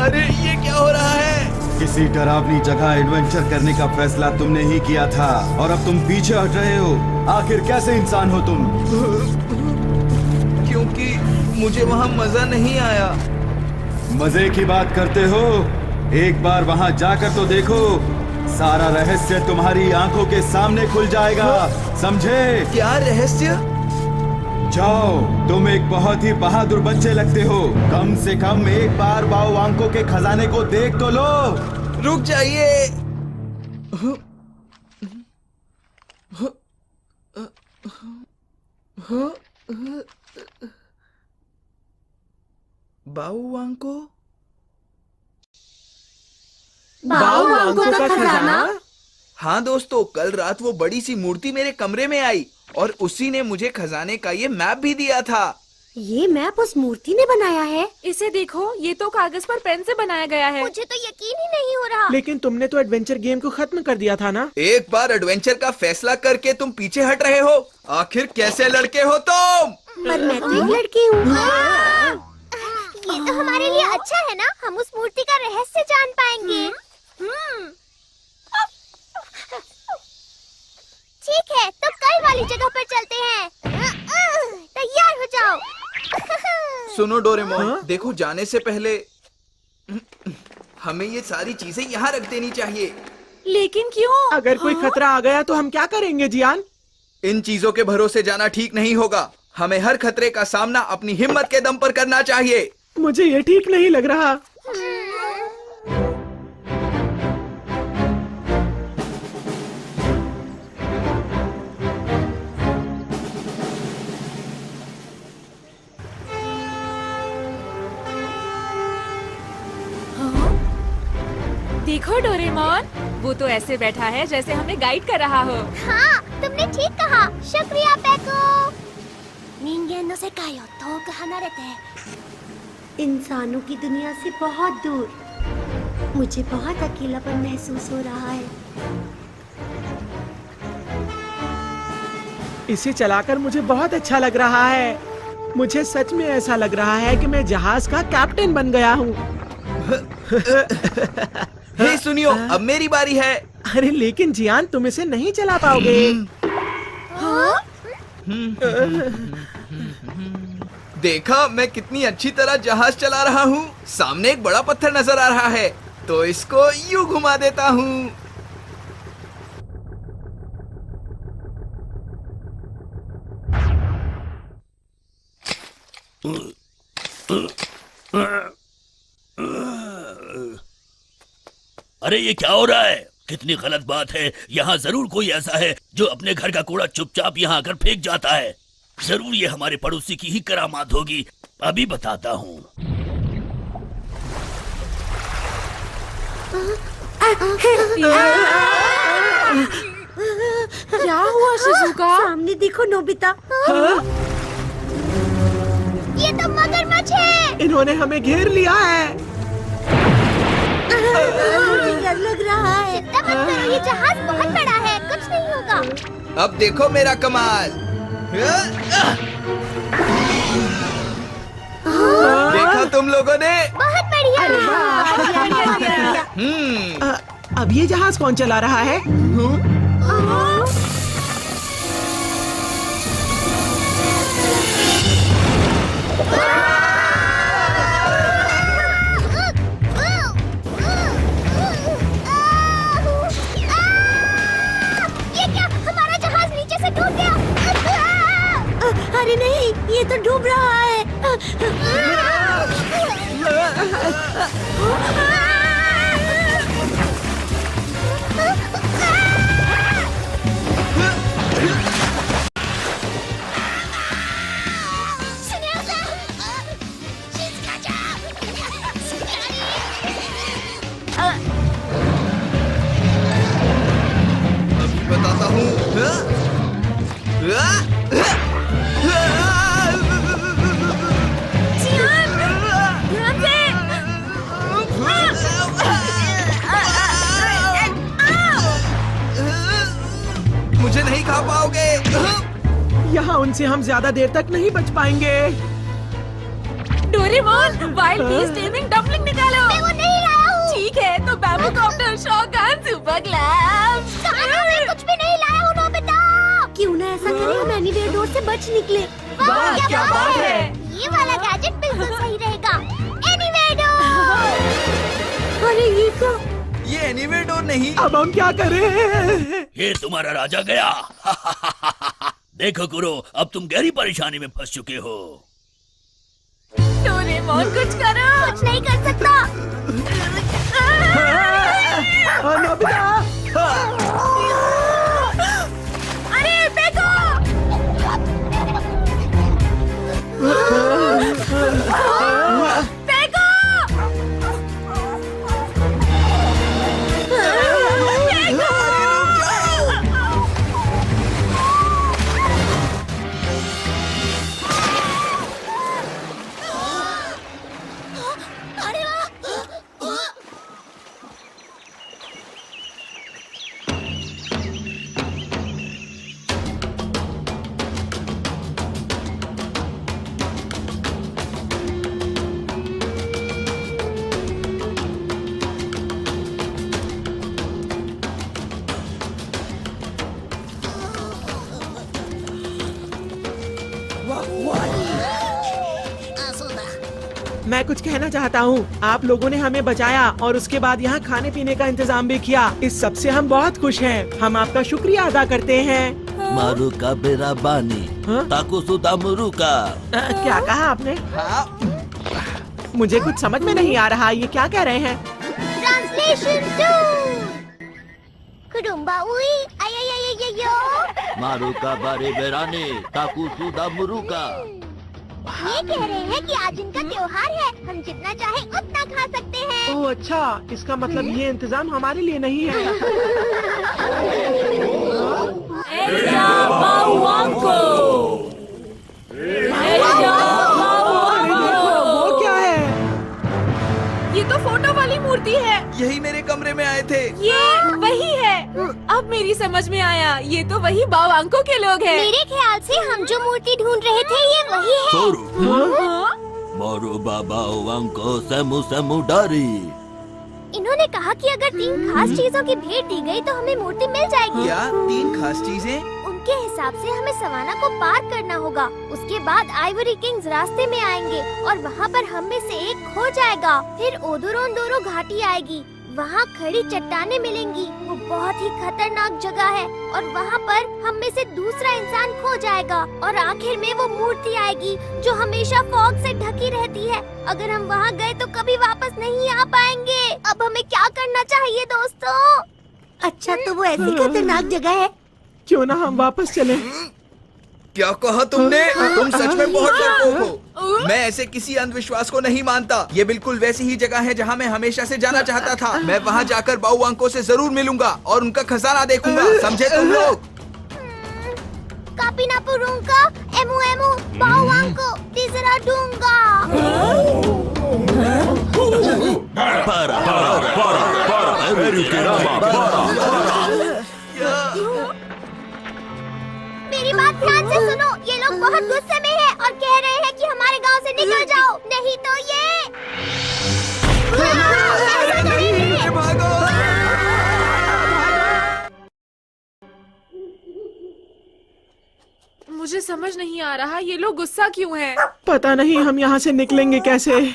अरे ये क्या हो रहा है? किसी डरावनी जगह एडवेंचर करने का फैसला तुमने ही किया था और अब तुम पीछे हट रहे हो। आखिर कैसे इंसान हो तुम? क्योंकि मुझे वहाँ मजा नहीं आया। मजे की बात करते हो? एक बार वहाँ जाकर तो देखो, सारा रहस्य तुम्हारी आंखों के सामने खुल जाएगा, समझे? क्या रहस्य? जाओ, तुम एक बहुत ही बहादुर बच्चे लगते हो। कम से कम एक बार बाओ वांको के खजाने को देख तो लो। रुक जाइए। बाओ वांको? बाओ वांको का खजाना? हाँ दोस्तों, कल रात वो बड़ी सी मूर्ति मेरे कमरे में आई और उसी ने मुझे खजाने का ये मैप भी दिया था। ये मैप उस मूर्ति ने बनाया है? इसे देखो, ये तो कागज पर पेन से बनाया गया है। मुझे तो यकीन ही नहीं हो रहा। लेकिन तुमने तो एडवेंचर गेम को खत्म कर दिया था ना? एक बार एडवेंचर का फैसला करके तुम पीछे हट रहे हो। आखिर कैसे लड़के हो तुम? पर मैं तो एक लड़की हूँ। ये तो हमारे लिए अच्छा है ना, हम उस मूर्ति का रहस्य जान पाएंगे। ठीक है, तो कल वाली जगह पर चलते हैं। तैयार हो जाओ। सुनो डोरेमोन, देखो जाने से पहले हमें ये सारी चीजें यहाँ रख देनी चाहिए। लेकिन क्यों? अगर कोई खतरा आ गया तो हम क्या करेंगे जियान? इन चीजों के भरोसे जाना ठीक नहीं होगा। हमें हर खतरे का सामना अपनी हिम्मत के दम पर करना चाहिए। मुझे ये ठीक नहीं लग रहा। देखो डोरेमोन, वो तो ऐसे बैठा है जैसे हमें गाइड कर रहा हो। हाँ, तुमने ठीक कहा। शुक्रिया पेको। निंगेन नो सेकाई ओ तोकु हानारेते। इंसानों की दुनिया से बहुत दूर। मुझे बहुत अकेलापन महसूस हो रहा है। इसे चलाकर मुझे बहुत अच्छा लग रहा है। मुझे सच में ऐसा लग रहा है कि मैं जहाज का कैप्टन बन गया हूँ। हे सुनियो, अब मेरी बारी है। अरे लेकिन जियान, तुम इसे नहीं चला पाओगे। देखा मैं कितनी अच्छी तरह जहाज चला रहा हूँ। सामने एक बड़ा पत्थर नजर आ रहा है, तो इसको यूं घुमा देता हूँ। अरे ये क्या हो रहा है? कितनी गलत बात है। यहाँ जरूर कोई ऐसा है जो अपने घर का कूड़ा चुपचाप यहाँ आकर फेंक जाता है। जरूर ये हमारे पड़ोसी की ही करामात होगी। अभी बताता हूँ। क्या हुआ शिजुका? सामने देखो नोबिता। ये तो मगरमच्छ है। इन्होंने हमें घेर लिया है। मुझे डर लग रहा है। चिंता मत करो, ये जहाज बहुत बड़ा है, कुछ नहीं होगा। अब देखो मेरा कमाल। देखा तुम लोगों ने? बहुत बढ़िया। अब ये जहाज कौन चला रहा है? अरे नहीं, ये तो डूब रहा है। अभी बताता हूँ। मुझे नहीं खा पाओगे। यहाँ उनसे हम ज्यादा देर तक नहीं बच पाएंगे। Doraemon, wild beast taming dumpling निकालो। मैं वो नहीं लाया हूँ। ठीक है, तो bamboo copter, shotgun, super glams. मैं कुछ भी नहीं लाया हूँ नोबिता। क्यों ना ऐसा करें, हम एनीवेयर डोर से बच निकले। वाह, क्या बात है। ये वाला गैजेट बिल्कुल सही रहेगा। Anywhere door. अरे ये क्या? ये एनीवेयर डोर नहीं। अब हम क्या करें? ये तुम्हारा राजा गया। देखो कुरो, अब तुम गहरी परेशानी में फंस चुके हो। डोरेमोन कुछ करो। कुछ नहीं कर सकता। अरे फेंको। फेंको। मैं कुछ कहना चाहता हूँ। आप लोगों ने हमें बचाया और उसके बाद यहाँ खाने पीने का इंतजाम भी किया। इस सब से हम बहुत खुश हैं। हम आपका शुक्रिया अदा करते हैं। मारुका बेराबानी, ताकुसुदा मुरुका। क्या कहा आपने? मुझे कुछ समझ में नहीं आ रहा। ये क्या कह रहे हैं? ट्रांसलेशन 2। कुडुम्बा उई आयो। मारुका बारे बेरानी, ताकुसुदा मुरुका। ये कह रहे हैं कि आज इनका त्योहार है, हम जितना चाहे उतना खा सकते हैं। ओह अच्छा, इसका मतलब ये इंतजाम हमारे लिए नहीं है। वो क्या है? ये तो फोटो वाली मूर्ति है। यही मेरे कमरे में आए थे। ये वही है। अब मेरी समझ में आया, ये तो वही बावांको के लोग हैं। मेरे ख्याल से हम जो मूर्ति ढूंढ रहे थे ये वही है। मोरू बाबा वांको सेमु सेमु डारी। इन्होंने कहा कि अगर 3 खास चीजों की भेंट दी गई तो हमें मूर्ति मिल जाएगी। क्या 3 खास चीजें? उनके हिसाब से हमें सवाना को पार करना होगा। उसके बाद आइवरी किंग्स रास्ते में आएंगे और वहाँ पर हम में से एक खो जाएगा। फिर ओदोरोंदोरो घाटी आएगी, वहाँ खड़ी चट्टानें मिलेंगी। वो बहुत ही खतरनाक जगह है और वहाँ पर हम में से दूसरा इंसान खो जाएगा और आखिर में वो मूर्ति आएगी जो हमेशा फॉग से ढकी रहती है। अगर हम वहाँ गए तो कभी वापस नहीं आ पाएंगे। अब हमें क्या करना चाहिए दोस्तों? अच्छा, तो वो ऐसी खतरनाक जगह है। क्यों ना हम वापस चलें? क्या कहा तुमने? तुम सच में बहुत डरपोक हो। मैं ऐसे किसी अंधविश्वास को नहीं मानता। ये बिल्कुल वैसी ही जगह है जहाँ मैं हमेशा से जाना चाहता था। मैं वहाँ जाकर बाउवांको से जरूर मिलूंगा और उनका खजाना देखूंगा। समझे तुम लोग? कापिनापुरुंका, एमु एमु, बाउवांको, तिजरा डूंगा। मेरी बात ध्यान से सुनो। ये लोग बहुत गुस्से में हैं और कह रहे हैं कि हमारे गांव से निकल जाओ, नहीं तो ये भागो। मुझे समझ नहीं आ रहा ये लोग गुस्सा क्यों हैं? पता नहीं हम यहाँ से निकलेंगे कैसे। नहीं,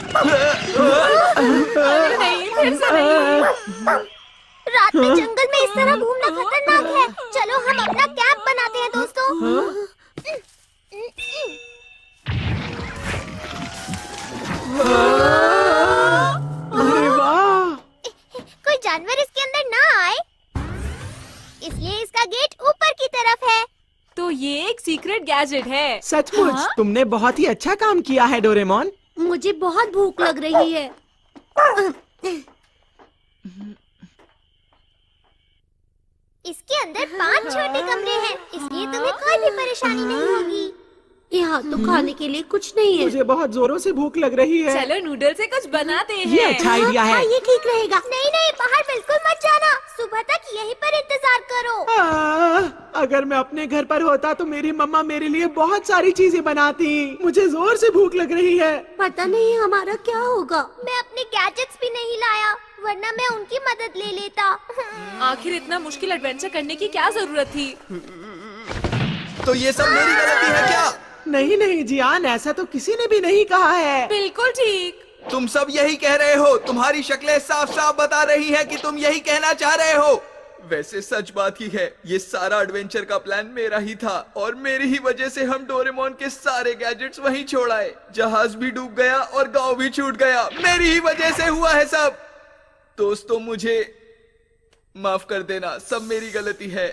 फिर से नहीं। रात में जंगल में इस तरह घूमना खतरनाक है। चलो हम अपना कैंप बनाते हैं दोस्तों। अरे वाह! कोई जानवर इसके अंदर ना आए, इसलिए इसका गेट ऊपर की तरफ है। तो ये एक सीक्रेट गैजेट है। सचमुच तुमने बहुत ही अच्छा काम किया है डोरेमोन। मुझे बहुत भूख लग रही है। इसके अंदर 5 छोटे कमरे हैं, इसलिए तुम्हें कोई भी परेशानी नहीं होगी। यहाँ तो खाने के लिए कुछ नहीं है। मुझे बहुत जोरों से भूख लग रही है। चलो नूडल से कुछ बनाते हैं। ये अच्छा आइडिया है। ये ठीक रहेगा। नहीं नहीं, बाहर बिल्कुल मत जाना। सुबह तक यहीं पर इंतजार करो। अगर मैं अपने घर पर होता तो मेरी मम्मा मेरे लिए बहुत सारी चीजें बनाती। मुझे जोर से भूख लग रही है। पता नहीं हमारा क्या होगा। मैं अपने गैजेट्स भी नहीं लाया, वरना मैं उनकी मदद ले लेता। आखिर इतना मुश्किल एडवेंचर करने की क्या जरूरत थी? तो ये सब मेरी गलती है क्या? नहीं नहीं जियान, ऐसा तो किसी ने भी नहीं कहा है। बिल्कुल ठीक। तुम सब यही कह रहे हो। तुम्हारी शक्लें साफ साफ बता रही हैं कि तुम यही कहना चाह रहे हो। वैसे सच बात ही है, ये सारा एडवेंचर का प्लान मेरा ही था और मेरी ही वजह से हम डोरेमोन के सारे गैजेट्स वहीं छोड़ आए। जहाज भी डूब गया और गांव भी छूट गया, मेरी ही वजह से हुआ है सब। दोस्तों मुझे माफ कर देना, सब मेरी गलती है।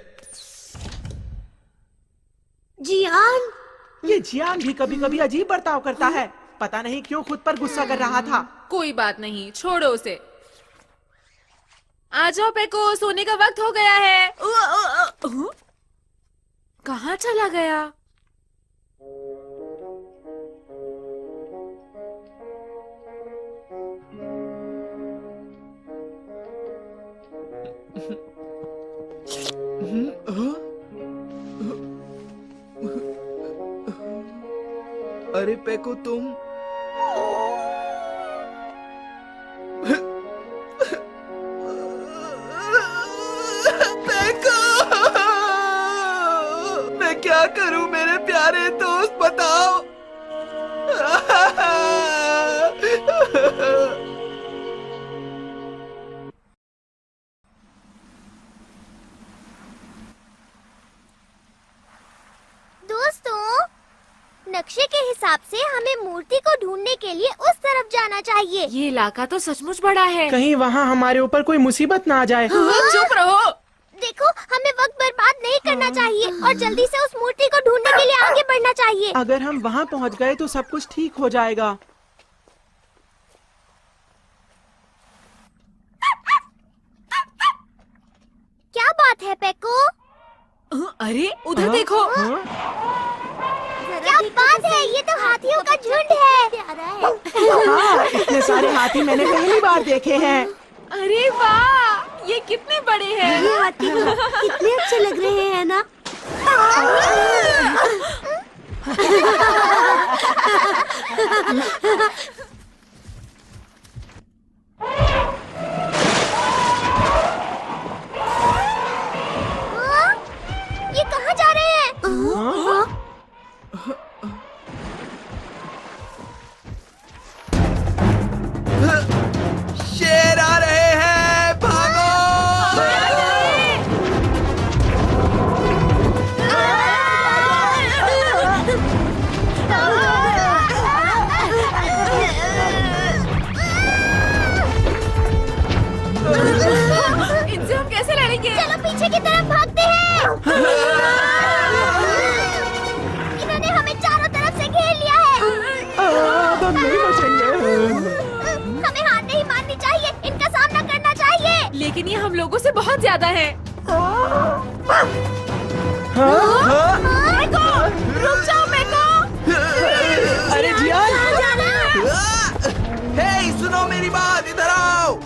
जियान, ये जियान भी कभी कभी अजीब बर्ताव करता है। पता नहीं क्यों खुद पर गुस्सा कर रहा था। कोई बात नहीं, छोड़ो उसे। आ जाओ पेको, सोने का वक्त हो गया है। कहाँ चला गया? अरे पेको तुम मैं क्या करूं मेरे प्यारे दोस्त, बताओ। दोस्तों, नक्शे के हिसाब से हमें मूर्ति को ढूंढने के लिए उस तरफ जाना चाहिए। ये इलाका तो सचमुच बड़ा है। कहीं वहाँ हमारे ऊपर कोई मुसीबत ना आ जाए। चुप रहो। देखो, हमें वक्त बर्बाद नहीं करना चाहिए और जल्दी से उस मूर्ति को ढूंढने के लिए आगे बढ़ना चाहिए। अगर हम वहाँ पहुँच गए तो सब कुछ ठीक हो जाएगा। क्या बात है पेको? अरे उधर देखो। क्या बात है, ये तो हाथियों का झुंड है। हाँ, इतने सारे हाथी मैंने पहली बार देखे हैं। अरे वाह, ये कितने बड़े हैं। ये हाथी कितने अच्छे लग रहे हैं ना। ये कहाँ जा रहे हैं? शेर आ रहे हैं, भागो। इनसे हम कैसे लड़ेंगे? चलो पीछे की तरफ भागते हैं। इन्होंने हमें चारों तरफ से घेर लिया है। अब हम नहीं बचेंगे। हमें हार नहीं माननी चाहिए, इनका सामना करना चाहिए। लेकिन ये हम लोगों से बहुत ज्यादा है। मेको, रुक जाओ मेको। अरे जियान, हे सुनो मेरी बात, इधर आओ।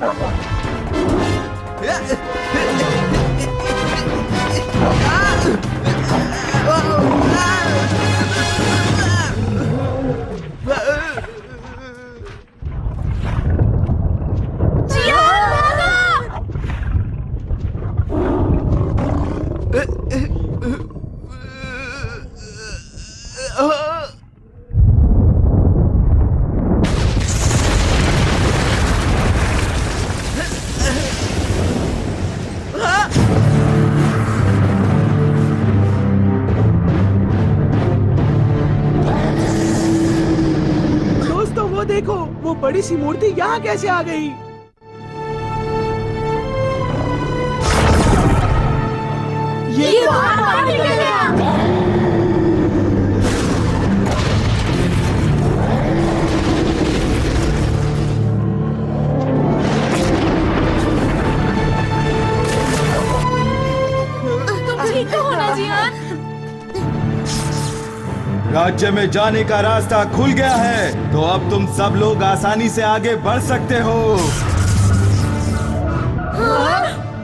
दोस्तों वो देखो, वो बड़ी सी मूर्ति यहाँ कैसे आ गई? ये तो बाहर निकल गया। राज्य में जाने का रास्ता खुल गया है, तो अब तुम सब लोग आसानी से आगे बढ़ सकते हो।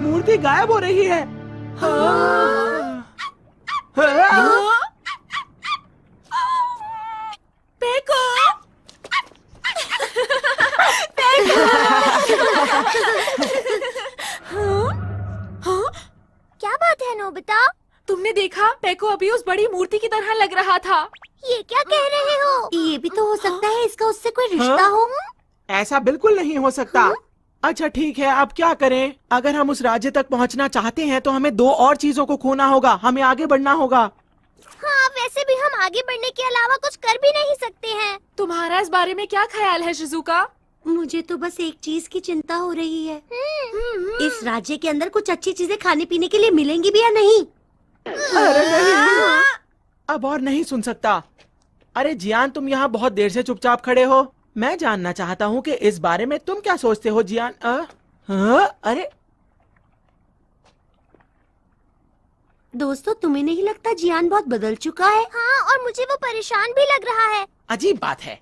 मूर्ति गायब हो रही है। पेको, क्या बात है नोबिता? तुमने देखा? पेको अभी उस बड़ी मूर्ति की तरह लग रहा था। ये क्या कह रहे हो? ये भी तो हो सकता है इसका उससे कोई रिश्ता हो। ऐसा बिल्कुल नहीं हो सकता। अच्छा ठीक है, अब क्या करें? अगर हम उस राज्य तक पहुंचना चाहते हैं तो हमें 2 और चीजों को खोना होगा। हमें आगे बढ़ना होगा। हाँ, वैसे भी हम आगे बढ़ने के अलावा कुछ कर भी नहीं सकते हैं। तुम्हारा इस बारे में क्या ख्याल है शिजुका? मुझे तो बस एक चीज की चिंता हो रही है। इस राज्य के अंदर कुछ अच्छी चीजें खाने पीने के लिए मिलेंगी भी या नहीं? अरे नहीं, अब और नहीं सुन सकता। अरे जियान, तुम यहाँ बहुत देर से चुपचाप खड़े हो। मैं जानना चाहता हूँ कि इस बारे में तुम क्या सोचते हो जियान? अरे दोस्तों, तुम्हें नहीं लगता जियान बहुत बदल चुका है? हाँ, और मुझे वो परेशान भी लग रहा है। अजीब बात है।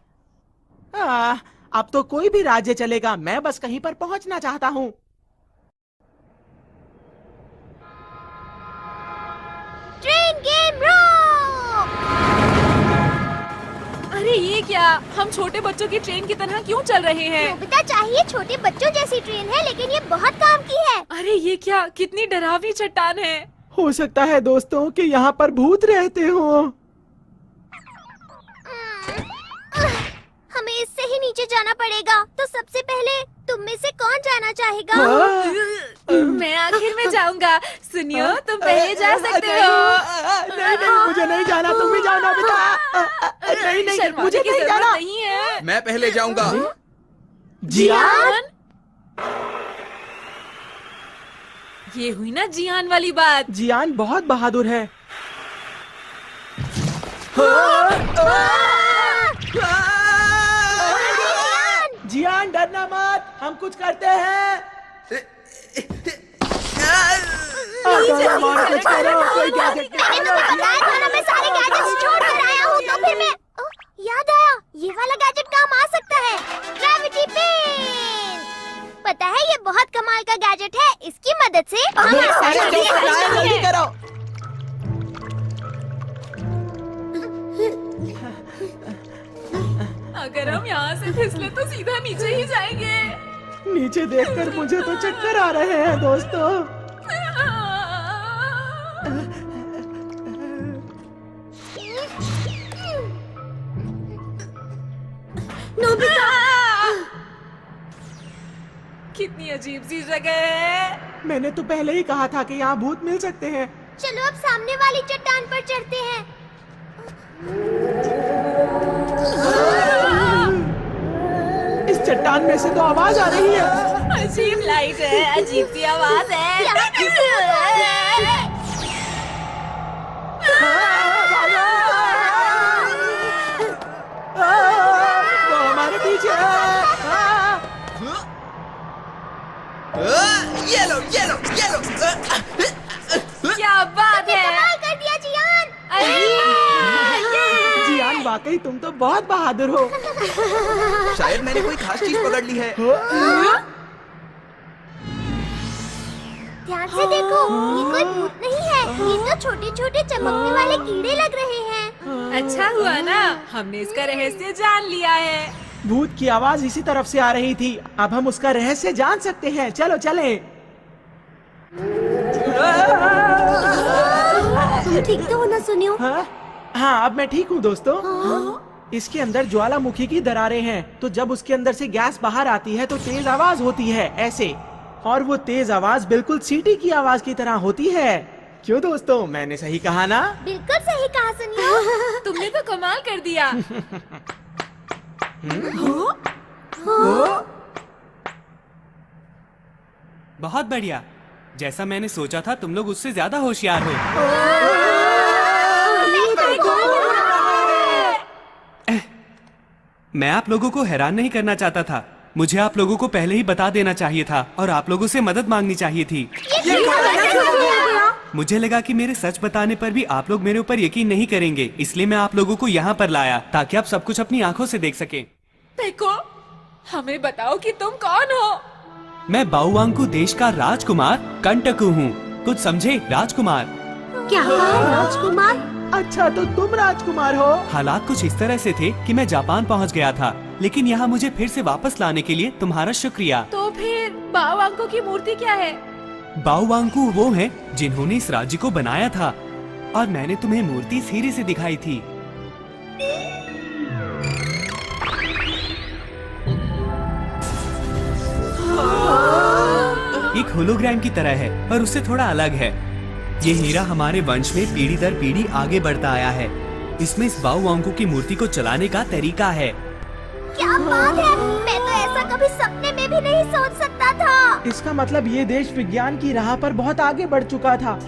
अब तो कोई भी राज्य चलेगा, मैं बस कहीं पर पहुंचना चाहता हूँ। Train game rock! अरे ये क्या? हम छोटे बच्चों की ट्रेन की तरह क्यों चल रहे हैं? नोबिता चाहिए छोटे बच्चों जैसी ट्रेन है, लेकिन ये बहुत काम की है। अरे ये क्या? कितनी डरावनी चट्टान है। हो सकता है दोस्तों कि यहाँ पर भूत रहते हो। हमें इससे ही नीचे जाना पड़ेगा। तो सबसे पहले तुम में से कौन जाना चाहेगा? मैं आखिर में जाऊंगा। सुनियो, तुम पहले जा सकते हो। नहीं, मुझे नहीं जाना, तुम भी जाओ नोबिता। नहीं, मुझे नहीं जाना। नहीं है। मैं पहले जाऊंगा। जियान? ये हुई ना जियान वाली बात। जियान बहुत बहादुर है। जियान, डरना मत, हम कुछ करते हैं। कुछ करो, कोई गैजेट निकालो। मैं सारे गैजेट्स छोड़ कर आया हूँ, तो फिर मैं याद आया, ये वाला गैजेट काम आ सकता है। Gravity pen. पता है, ये बहुत कमाल का गैजेट है। इसकी मदद से जल्दी करो। अगर हम यहाँ से फिसले तो सीधा नीचे ही जाएंगे। नीचे देखकर मुझे तो चक्कर आ रहे हैं दोस्तों। नोबिता! कितनी अजीब सी जगह है। मैंने तो पहले ही कहा था कि यहाँ भूत मिल सकते हैं। चलो अब सामने वाली चट्टान पर चढ़ते हैं। इस चट्टान में से तो आवाज आ रही है। अजीब लाइट है, अजीब सी आवाज है। वो हमारे पीछे है। ये लो। क्या बात है? कमाल कर दिया जियान। जियान, वाकई तुम तो बहुत बहादुर हो। शायद मैंने कोई खास चीज पकड़ ली है। ध्यान से देखो, ये कोई भूत नहीं है। ये तो छोटे छोटे चमकने वाले कीड़े लग रहे हैं। अच्छा हुआ ना, हमने इसका रहस्य जान लिया है। भूत की आवाज इसी तरफ से आ रही थी। अब हम उसका रहस्य जान सकते हैं। चलो चलें। तुम ठीक तो हो ना सुनियो? हाँ, अब मैं ठीक हूँ दोस्तों। इसके अंदर ज्वालामुखी की दरारें हैं, तो जब उसके अंदर से गैस बाहर आती है तो तेज आवाज होती है, ऐसे। और वो तेज आवाज बिल्कुल सीटी की आवाज की तरह होती है। क्यों दोस्तों, मैंने सही कहा ना? बिल्कुल सही कहा सुनियो। तुमने तो कमाल कर दिया। बहुत बढ़िया। जैसा मैंने सोचा था, तुम लोग उससे ज्यादा होशियार हो। मैं आप लोगों को हैरान नहीं करना चाहता था। मुझे आप लोगों को पहले ही बता देना चाहिए था और आप लोगों से मदद मांगनी चाहिए थी। मुझे लगा कि मेरे सच बताने पर भी आप लोग मेरे ऊपर यकीन नहीं करेंगे, इसलिए मैं आप लोगों को यहाँ पर लाया ताकि आप सब कुछ अपनी आंखों से देख सकें। देखो, हमें बताओ कि तुम कौन हो? मैं बाउवांकू देश का राजकुमार कंटकू हूँ। कुछ समझे? राजकुमार। क्या राजकुमार? अच्छा, तो तुम राजकुमार हो? हालात कुछ इस तरह से थे कि मैं जापान पहुँच गया था, लेकिन यहाँ मुझे फिर से वापस लाने के लिए तुम्हारा शुक्रिया। तो फिर बाउवांकू की मूर्ति क्या है? बाउवांकू वो हैं जिन्होंने इस राज्य को बनाया था, और मैंने तुम्हें मूर्ति इस हीरे से दिखाई थी। एक होलोग्राम की तरह है, पर उससे थोड़ा अलग है। ये हीरा हमारे वंश में पीढ़ी दर पीढ़ी आगे बढ़ता आया है। इसमें इस बाओवांगकू की मूर्ति को चलाने का तरीका है। क्या बात है, मैं तो ऐसा कभी सपने में भी नहीं सोच सकता था। इसका मतलब ये देश विज्ञान की राह पर बहुत आगे बढ़ चुका था।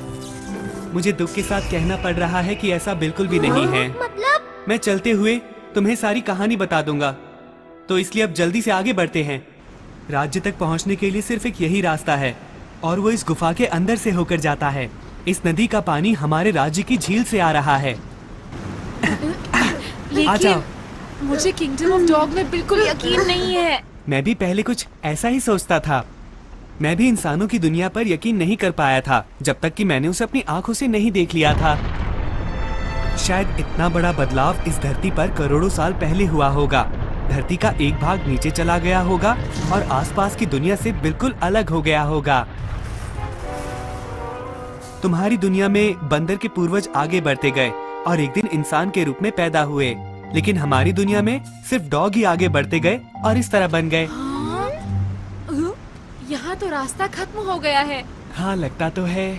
मुझे दुख के साथ कहना पड़ रहा है कि ऐसा बिल्कुल भी नहीं है। मतलब? मैं चलते हुए तुम्हें सारी कहानी बता दूंगा, तो इसलिए अब जल्दी से आगे बढ़ते हैं। राज्य तक पहुंचने के लिए सिर्फ एक यही रास्ता है, और वो इस गुफा के अंदर से होकर जाता है। इस नदी का पानी हमारे राज्य की झील से आ रहा है। आ जाओ। मुझे किंगडम ऑफ डॉग में बिल्कुल यकीन नहीं है। मैं भी पहले कुछ ऐसा ही सोचता था। मैं भी इंसानों की दुनिया पर यकीन नहीं कर पाया था, जब तक कि मैंने उसे अपनी आंखों से नहीं देख लिया था। शायद इतना बड़ा बदलाव इस धरती पर करोड़ों साल पहले हुआ होगा। धरती का एक भाग नीचे चला गया होगा और आसपास की दुनिया से बिल्कुल अलग हो गया होगा। तुम्हारी दुनिया में बंदर के पूर्वज आगे बढ़ते गए और एक दिन इंसान के रूप में पैदा हुए, लेकिन हमारी दुनिया में सिर्फ डॉग ही आगे बढ़ते गए और इस तरह बन गए। यहाँ तो रास्ता खत्म हो गया है। हाँ, लगता तो है।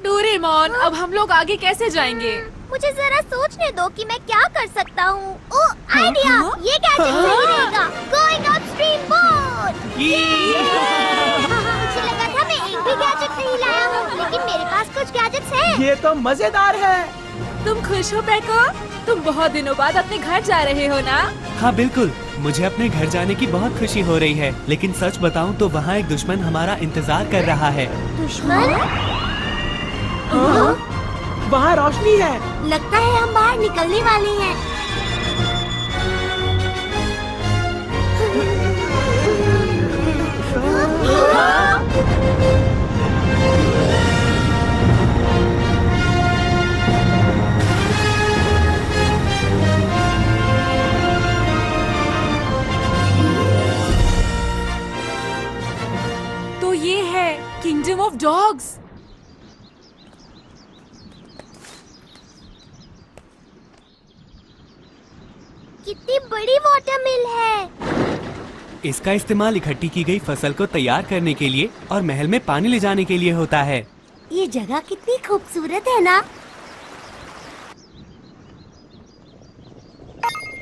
डोरेमोन, अब हम लोग आगे कैसे जाएंगे? मुझे जरा सोचने दो कि मैं क्या कर सकता हूँ। ओह, आइडिया! ये गैजेट सही रहेगा। Going upstream boat. मुझे लगा था मैं एक भी गैजेट नहीं लाया हूँ, लेकिन मेरे पास कुछ गैजेट्स हैं। ये तो मजेदार है। तुम खुश हो पैको? तुम बहुत दिनों बाद अपने घर जा रहे हो ना? हाँ बिल्कुल, मुझे अपने घर जाने की बहुत खुशी हो रही है, लेकिन सच बताऊं तो वहाँ एक दुश्मन हमारा इंतजार कर रहा है। दुश्मन? वहाँ रोशनी है। लगता है हम बाहर निकलने वाले हैं। तो ये है किंगडम ऑफ डॉग्स। कितनी बड़ी वाटर मिल है। इसका इस्तेमाल इकट्ठी की गई फसल को तैयार करने के लिए और महल में पानी ले जाने के लिए होता है। ये जगह कितनी खूबसूरत है ना?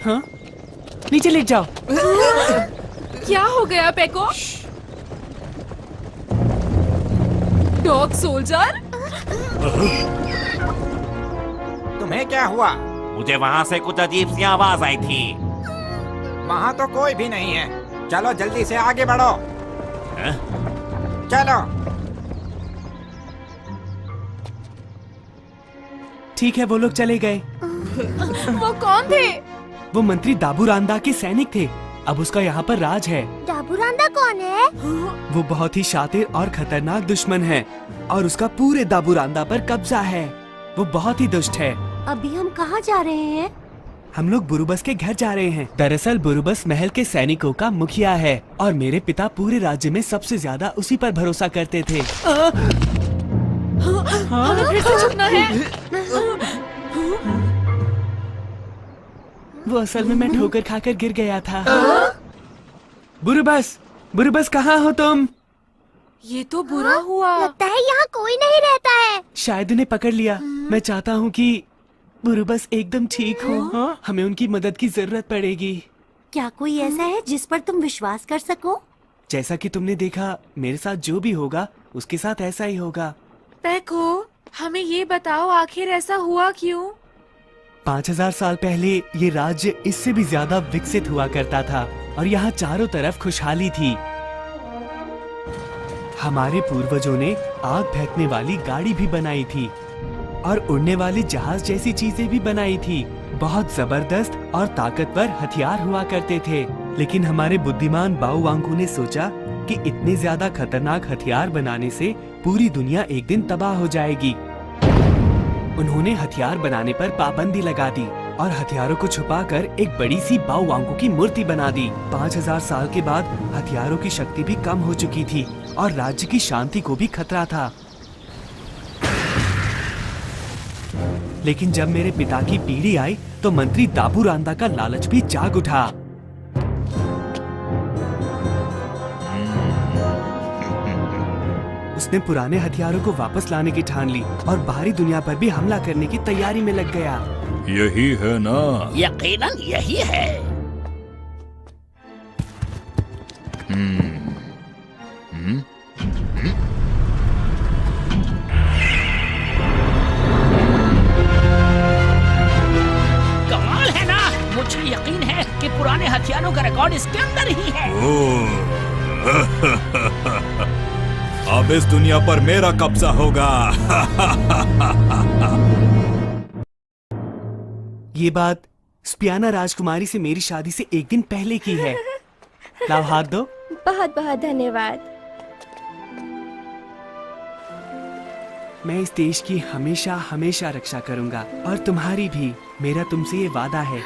हाँ? नीचे लेट जाओ। क्या हो गया पैको? Dog soldier? तुम्हें क्या हुआ? मुझे वहाँ से कुछ अजीब सी आवाज आई थी। वहाँ तो कोई भी नहीं है। चलो जल्दी से आगे बढ़ो। चलो। ठीक है, वो लोग चले गए। वो कौन थे? वो मंत्री दाबूरांदा के सैनिक थे। अब उसका यहाँ पर राज है। दाबूरांदा कौन है? वो बहुत ही शातिर और खतरनाक दुश्मन है और उसका पूरे दाबूरांदा पर कब्जा है। वो बहुत ही दुष्ट है। अभी हम कहाँ जा रहे हैं? हम लोग बुरुबस के घर जा रहे हैं। दरअसल बुरुबस महल के सैनिकों का मुखिया है और मेरे पिता पूरे राज्य में सबसे ज्यादा उसी पर भरोसा करते थे। हमें फिर से छुपना है। वो असल में मैं ठोकर खाकर गिर गया था। बुरुबस, बुरुबस कहाँ हो तुम? ये तो बुरा हुआ। लगता है यहाँ कोई नहीं रहता है। शायद उन्हें पकड़ लिया। मैं चाहता हूँ कि बुरुबस एकदम ठीक हो। हमें उनकी मदद की जरूरत पड़ेगी। क्या कोई ऐसा है जिस पर तुम विश्वास कर सको? जैसा कि तुमने देखा, मेरे साथ जो भी होगा उसके साथ ऐसा ही होगा। पैको, हमें ये बताओ आखिर ऐसा हुआ क्यों? 5000 साल पहले ये राज्य इससे भी ज्यादा विकसित हुआ करता था और यहाँ चारों तरफ खुशहाली थी। हमारे पूर्वजों ने आग फेंकने वाली गाड़ी भी बनाई थी और उड़ने वाली जहाज जैसी चीजें भी बनाई थी। बहुत जबरदस्त और ताकतवर हथियार हुआ करते थे, लेकिन हमारे बुद्धिमान बाओवांगकू ने सोचा कि इतने ज्यादा खतरनाक हथियार बनाने से पूरी दुनिया एक दिन तबाह हो जाएगी। उन्होंने हथियार बनाने पर पाबंदी लगा दी और हथियारों को छुपाकर एक बड़ी सी बाओवांगकू की मूर्ति बना दी। 5000 साल के बाद हथियारों की शक्ति भी कम हो चुकी थी और राज्य की शांति को भी खतरा था। लेकिन जब मेरे पिता की पीढ़ी आई तो मंत्री दाबूरांदा का लालच भी जाग उठा। उसने पुराने हथियारों को वापस लाने की ठान ली और बाहरी दुनिया पर भी हमला करने की तैयारी में लग गया। यही है ना? यकीनन यही है। कमाल है ना, मुझे यकीन है कि पुराने हथियारों का रिकॉर्ड इसके अंदर ही है। अब इस दुनिया पर मेरा कब्जा होगा। ये बात स्पियाना राजकुमारी से मेरी शादी से एक दिन पहले की है। लाओ हाथ दो। बहुत बहुत धन्यवाद। मैं इस देश की हमेशा हमेशा रक्षा करूंगा और तुम्हारी भी। मेरा तुमसे ये वादा है।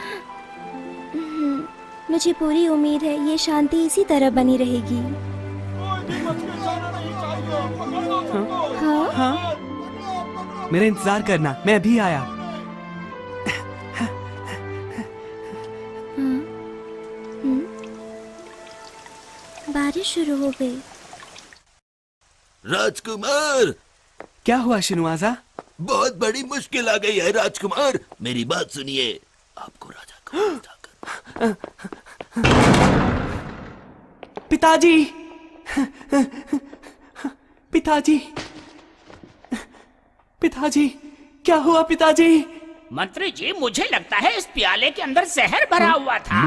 मुझे पूरी उम्मीद है ये शांति इसी तरह बनी रहेगी। हाँ? हाँ? मेरा इंतजार करना, मैं अभी आया। बारिश शुरू हो गई। राजकुमार, क्या हुआ शिनुआजा? बहुत बड़ी मुश्किल आ गई है राजकुमार। मेरी बात सुनिए, आपको राजा को जाकर। पिताजी, पिताजी, पिताजी, क्या हुआ पिताजी? मंत्री जी, मुझे लगता है इस प्याले के अंदर जहर भरा हुआ था।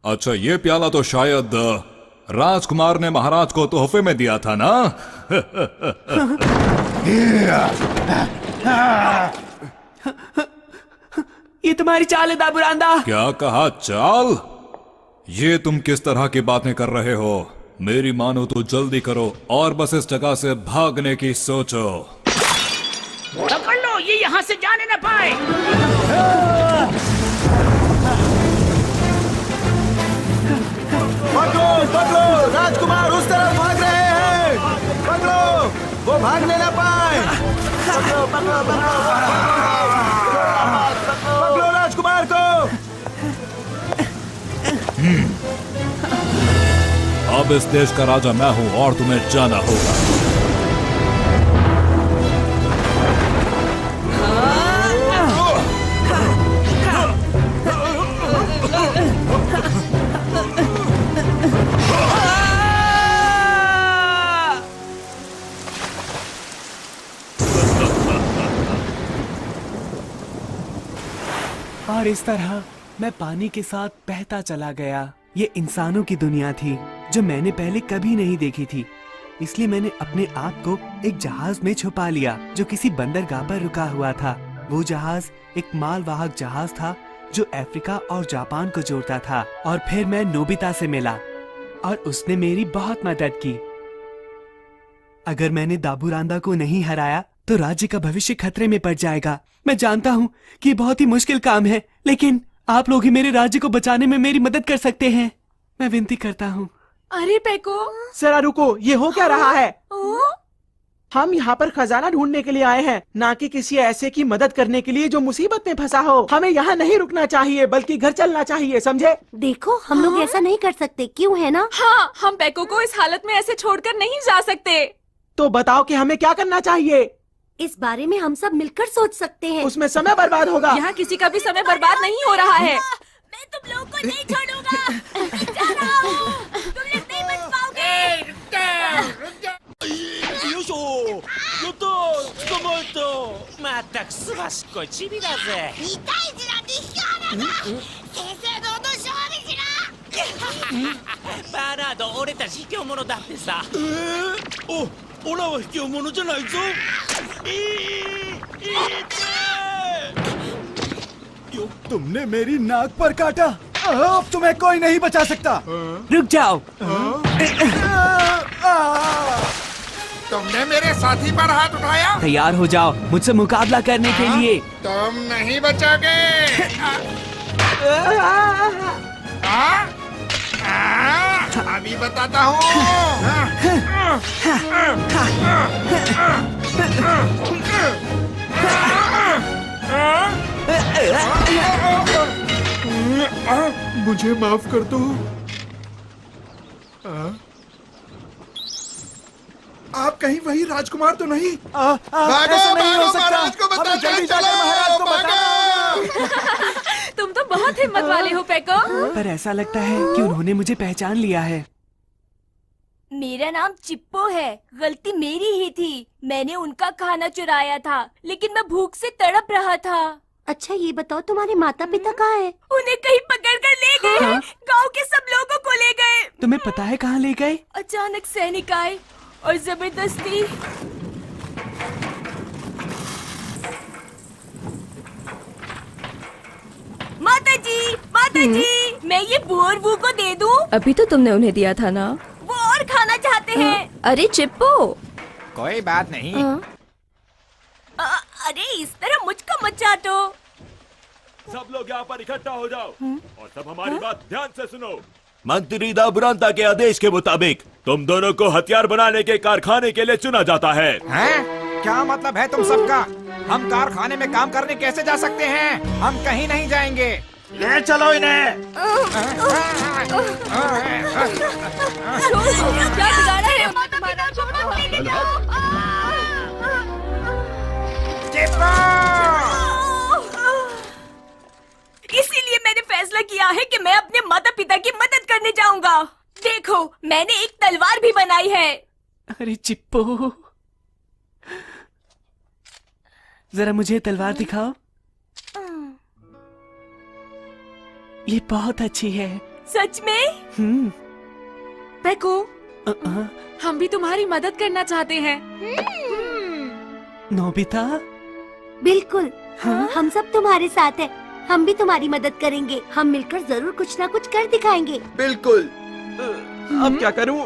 अच्छा, ये प्याला तो शायद राजकुमार ने महाराज को तोहफे में दिया था ना? ये तुम्हारी चाल है दाबुरांदा। क्या कहा चाल? ये तुम किस तरह की बातें कर रहे हो? मेरी मानो तो जल्दी करो और बस इस जगह से भागने की सोचो। पकड़ लो, ये यहाँ से जाने न पाए। पकड़ो, पकड़ो, राजकुमार उस तरफ भाग रहे हैं। पकड़ो, वो भागने न पाए। पकड़ो, पकड़ो, पकड़ो, पकड़ो राजकुमार को। अब इस देश का राजा मैं हूं और तुम्हें जाना होगा। और इस तरह मैं पानी के साथ बहता चला गया। ये इंसानों की दुनिया थी जो मैंने पहले कभी नहीं देखी थी। इसलिए मैंने अपने आप को एक जहाज में छुपा लिया जो किसी बंदरगाह पर रुका हुआ था। वो जहाज एक मालवाहक जहाज था जो अफ्रीका और जापान को जोड़ता था। और फिर मैं नोबिता से मिला और उसने मेरी बहुत मदद की। अगर मैंने दाबुरांदा को नहीं हराया तो राज्य का भविष्य खतरे में पड़ जाएगा। मैं जानता हूँ कि बहुत ही मुश्किल काम है, लेकिन आप लोग ही मेरे राज्य को बचाने में मेरी मदद कर सकते हैं। मैं विनती करता हूँ। अरे पेको, जरा रुको, ये हो क्या रहा है? हम यहाँ पर खजाना ढूंढने के लिए आए हैं, ना कि किसी ऐसे की मदद करने के लिए जो मुसीबत में फंसा हो। हमें यहाँ नहीं रुकना चाहिए, बल्कि घर चलना चाहिए, समझे? देखो, हम लोग ऐसा नहीं कर सकते, क्यों है ना? हाँ, हम पेको को इस हालत में ऐसे छोड़कर नहीं जा सकते। तो बताओ कि हमें क्या करना चाहिए? इस बारे में हम सब मिलकर सोच सकते हैं। उसमें समय बर्बाद होगा। यहाँ किसी का भी समय बर्बाद नहीं हो रहा है। मैं तुम लोगों को नहीं छोड़ूंगा। मैं जा रहा हूँ। तुम लोग नहीं बच पाओगे। तुमने मेरी नाक पर काटा। अब तुम्हें कोई नहीं बचा सकता। रुक जाओ। तुमने मेरे साथी पर हाथ उठाया। तैयार हो जाओ मुझसे मुकाबला करने के लिए। तुम नहीं बचोगे। अभी बताता हूँ। मुझे माफ कर दो। आप कहीं वही राजकुमार तो नहीं? ऐसा नहीं हो सकता। महाराज को हमें जल्दी जाकर महाराज को बताना होगा। तुम तो बहुत हिम्मत वाले हो पेको। पर ऐसा लगता है कि उन्होंने मुझे पहचान लिया है। मेरा नाम चिप्पो है। गलती मेरी ही थी। मैंने उनका खाना चुराया था, लेकिन मैं भूख से तड़प रहा था। अच्छा ये बताओ तुम्हारे माता पिता कहाँ हैं? उन्हें कहीं पकड़ कर ले गए। हाँ? गांव के सब लोगों को ले गए। तुम्हें पता है कहाँ ले गए? अचानक सैनिक आए और जबरदस्ती। माता जी, मैं ये बुअरबू को दे दूं? अभी तो तुमने उन्हें दिया था ना। वो और खाना चाहते हैं। अरे चिप्पो। कोई बात नहीं। अरे इस तरह मुझको मत चाटो। सब लोग यहाँ पर इकट्ठा हो जाओ और सब हमारी बात ध्यान से सुनो। मंत्री दाबुरांता के आदेश के मुताबिक तुम दोनों को हथियार बनाने के कारखाने के लिए चुना जाता है। हैं? क्या मतलब है तुम सबका? हम कारखाने में काम करने कैसे जा सकते हैं? हम कहीं नहीं जाएंगे। ले चलो इन्हें। क्या बिगाड़ा है तुम्हारा? इसीलिए मैंने फैसला किया है कि मैं अपने माता पिता की मदद करने जाऊंगा। देखो, मैंने एक तलवार भी बनाई है। अरे चिप्पो, जरा मुझे तलवार दिखाओ। ये बहुत अच्छी है। सच में? पेको, हम भी तुम्हारी मदद करना चाहते हैं। नोबिता? बिल्कुल। हम सब तुम्हारे साथ हैं। हम भी तुम्हारी मदद करेंगे। हम मिलकर जरूर कुछ ना कुछ कर दिखाएंगे। बिल्कुल। अब क्या करूं?